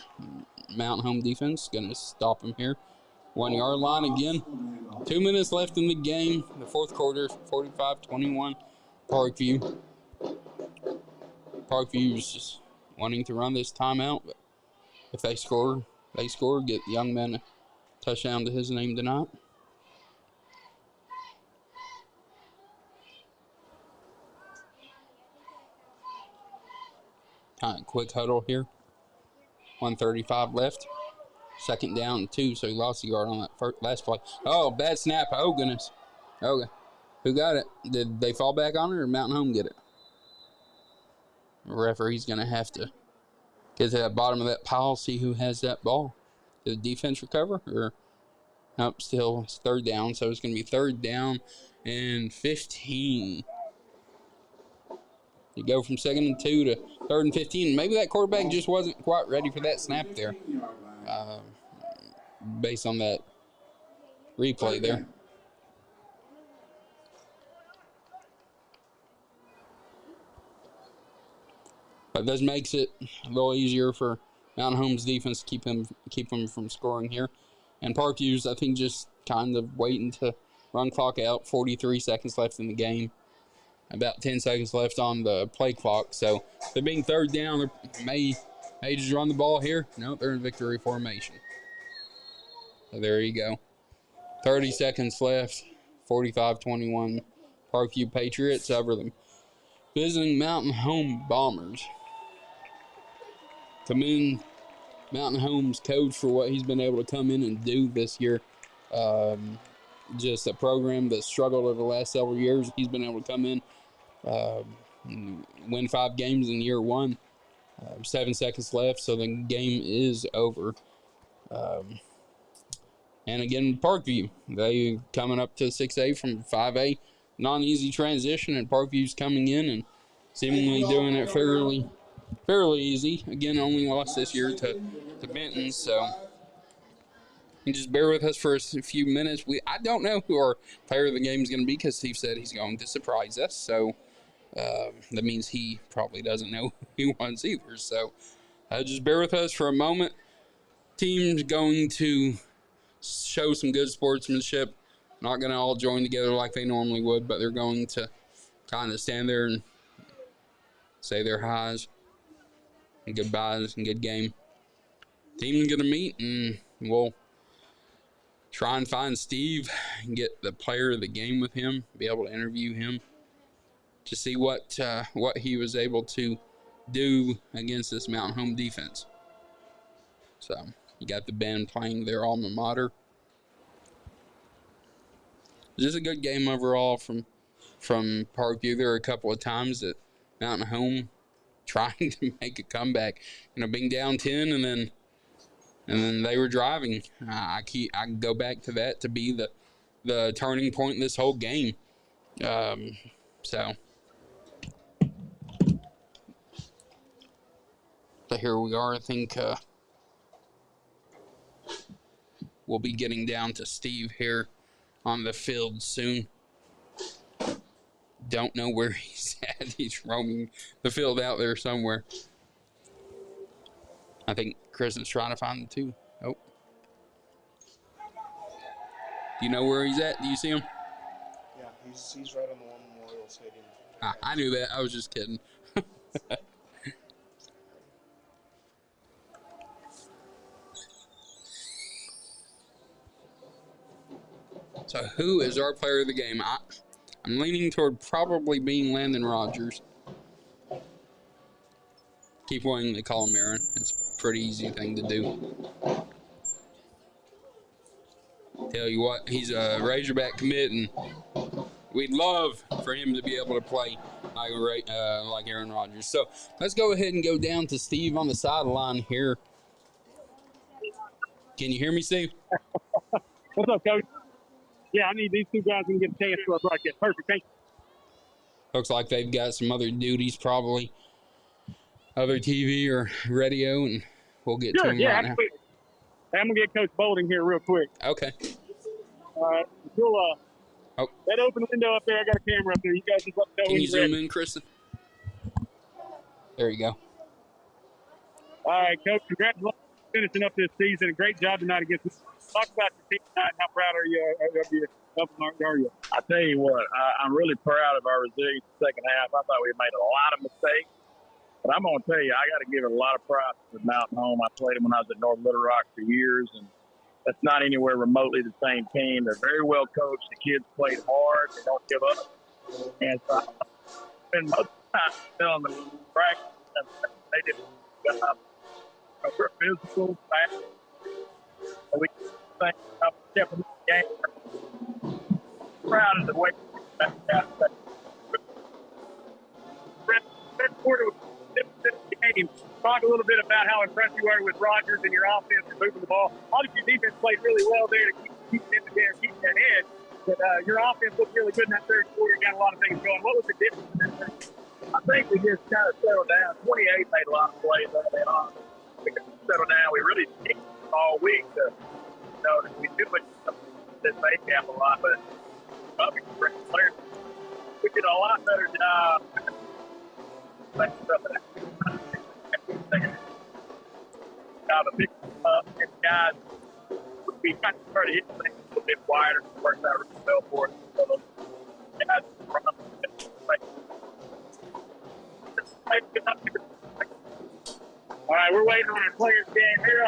Mountain Home defense going to stop him here. 1 yard line again. 2 minutes left in the game. The fourth quarter, 45-21 Parkview. Parkview's just wanting to run this timeout. But if they score, get the young man a touchdown to his name tonight. Kind of quick huddle here. 1:35 left. Second down and 2, so he lost the yard on that last play. Oh, bad snap. Oh, goodness. Okay. Who got it? Did they fall back on it or Mountain Home get it? The referee's going to have to get to the bottom of that pile, see who has that ball. Did the defense recover? Or nope, still it's third down, so it's going to be third down and 15. You go from 2nd and 2 to 3rd and 15. Maybe that quarterback just wasn't quite ready for that snap there, based on that replay there. But this makes it a little easier for Mountain Home's defense to keep them from scoring here. And Parkview's, I think, just kind of waiting to Run clock out, 43 seconds left in the game. About 10 seconds left on the play clock. So they're being third down. They may just run the ball here. No, they're in victory formation. So there you go. 30 seconds left. 45-21. Parkview Patriots over the visiting Mountain Home Bombers. Commend Mountain Home's coach for what he's been able to come in and do this year. Just a program that struggled over the last several years. He's been able to come in, win 5 games in year 1. 7 seconds left, so the game is over. And again, Parkview, they coming up to 6A from 5A. Non-easy transition, and Parkview's coming in and seemingly doing it fairly easy. Again, only lost this year to Benton, so you just bear with us for a few minutes. I don't know who our player of the game is going to be because Steve said he's going to surprise us, so that means he probably doesn't know who he wants either. So just bear with us for a moment. Team's going to show some good sportsmanship. Not going to all join together like they normally would, but they're going to kind of stand there and say their highs and goodbyes and good game. Team's going to meet, and we'll try and find Steve and get the player of the game with him, be able to interview him to see what he was able to do against this Mountain Home defense. So you got the band playing their alma mater. Just a good game overall from Parkview. There were a couple of times that Mountain Home trying to make a comeback, being down 10 and then they were driving. I can go back to that to be the turning point in this whole game. So here we are. I think we'll be getting down to Steve here on the field soon. Don't know where he's at. He's roaming the field out there somewhere. I think Chris is trying to find him too. Oh. Do you know where he's at? Do you see him? Yeah, he's right on the War Memorial Stadium. I knew that. I was just kidding. So who is our player of the game? I'm leaning toward probably being Landon Rodgers. Keep wanting to call him Aaron. It's a pretty easy thing to do. Tell you what, he's a Razorback commit, and we'd love for him to be able to play like Aaron Rodgers. So let's go ahead and go down to Steve on the sideline here. Can you hear me, Steve? What's up, Coach? Yeah, I need these 2 guys to get a chance for a broadcast. Perfect, thank you. Looks like they've got some other duties, probably other TV or radio, and we'll get to them right now. Hey, I'm going to get Coach Bolding here real quick. Okay. All right. That open window up there, I got a camera up there. You guys just let me know. Can you zoom in, Kristen? There you go. All right, Coach, congratulations on finishing up this season. A great job tonight against us. Talk about your team tonight. How proud are you of you? I tell you what, I'm really proud of our resilience in the second half. I thought we made a lot of mistakes. But I'm going to tell you, I got to give it a lot of props to Mountain Home. I played them when I was at North Little Rock for years, and that's not anywhere remotely the same team. They're very well coached. The kids played hard. They don't give up. And so I spend most of the time telling them to practice. They did a good job. We're physical, fast. And we think about stepping in the game. Proud of the way that quarter was the game. Talk a little bit about how impressed you were with Rodgers and your offense and moving the ball. Obviously, your defense played really well there to keep it in the game, keep that edge. But your offense looked really good in that third quarter. Got a lot of things going. What was the difference in that third? I think we just kind of settled down. 28 made a lot of plays early on. We settled down. We really kicked all week to we do it this base camp a lot, but great players. We did a lot better job. Now the big and guys, we kind of started hitting things bit wider. It works out really well for us. So those guys run up All right, we're waiting on our players game here.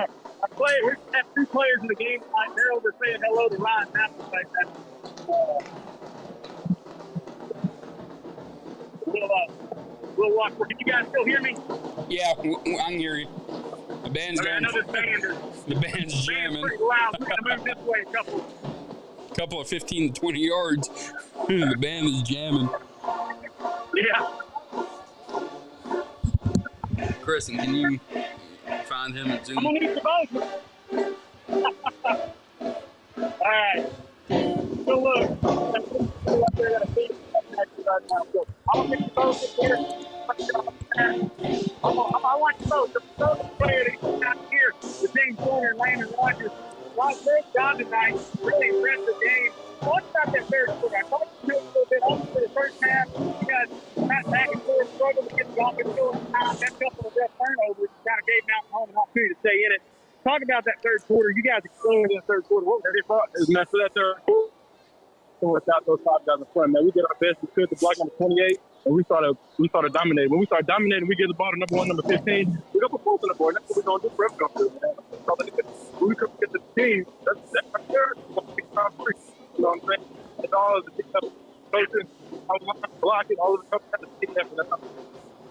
We have 2 players in the game tonight. They're over saying hello to Ryan Matthews like that. We'll watch. Can you guys still hear me? Yeah, I can hear you. The band's Okay, I going. know this band is The band's jamming. pretty loud. We're gonna move this way a Couple of 15 to 20 yards. The band is jamming. Yeah. Kristen, can you find him and Zoom? I'm gonna need you both. All right. So look, they're gonna beat right now. So I'm gonna get you both in here. I want you both. The first player that comes out here, the James Warner and Landon Rodgers. Great job tonight. Really impressive game. What about that third quarter? I thought you did a little bit off for the first half. You guys back and forth, struggled to get the offense going. That couple of rough turnovers kind of gave Mountain Home an opportunity to stay in it. Talk about that third quarter. You guys exploded in the third quarter. What was your thought? It was messed with that third quarter. Without those 5 guys in front, man, we did our best we could to block number 28, and we started dominating. When we started dominating, we give the ball to number 1, number 15. We got the points on the board. That's what we're gonna do. We're gonna do, man. When we come get the team, that's right there. You know what I'm saying? It's all of the coaches, all the blocking, all of the coaches have to see that.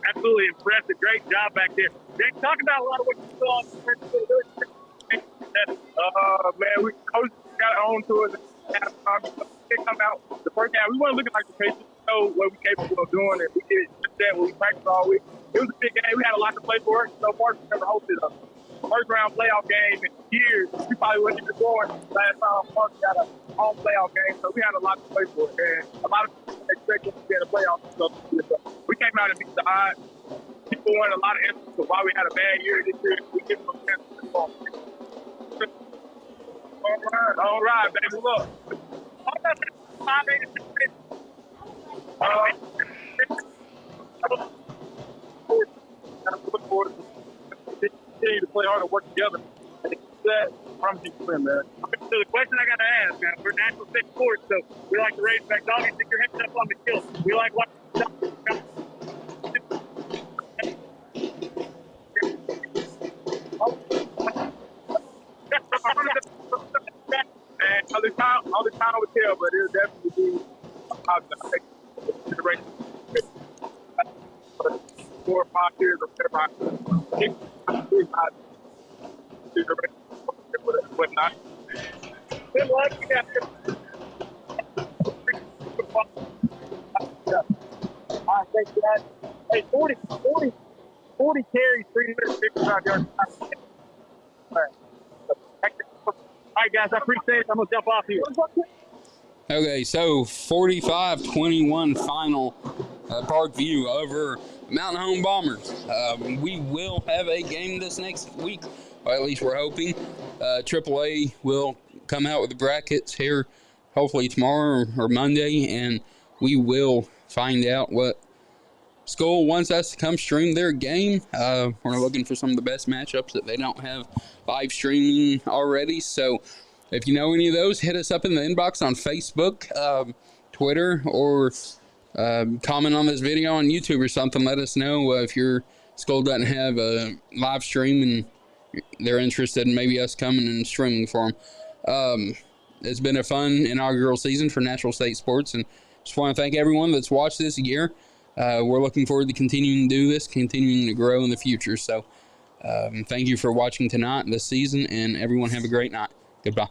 Absolutely impressive. Great job back there. Jake, talk about a lot of what you saw. Man, we coaches got on to us. They come out the first half. We weren't looking like the Patriots. We know what we're capable of doing, and we did just that when we practiced all week. It was a big game. We had a lot to play for. So Parkview never hosted a first-round playoff game in years. We probably wouldn't even going last time Parkview got a home playoff game. So we had a lot to play for, and a lot of people expect us to be in the playoffs. So we came out and beat the odds. People wanted a lot of instances of why we had a bad year this year. We give them a chance to perform. All right, baby. Look. Continue to play hard and work together. And that promising to win, man. So the question I got to ask, man, we're National State Sports, so we like to raise back dogs. Stick your heads up on the kill. We like watching. All the time I would tell, but it'll definitely be consideration. 4 or 5 years or whatnot. Good luck. You got all right, thanks, guys. Hey, 40 carries, 355 yards. All right, guys, I appreciate it. I'm going to jump off here. Okay, so 45-21 final Parkview over Mountain Home Bombers. We will have a game this next week, or at least we're hoping. AAA will come out with the brackets here hopefully tomorrow or Monday, and we will find out what school wants us to come stream their game. We're looking for some of the best matchups that they don't have live streaming already. So if you know any of those, hit us up in the inbox on Facebook, Twitter, or comment on this video on YouTube or something. Let us know if your school doesn't have a live stream and they're interested in maybe us coming and streaming for them. It's been a fun inaugural season for Natural State Sports, and just want to thank everyone that's watched this year. We're looking forward to continuing to do this, continuing to grow in the future. So thank you for watching tonight, this season, and everyone have a great night. Goodbye.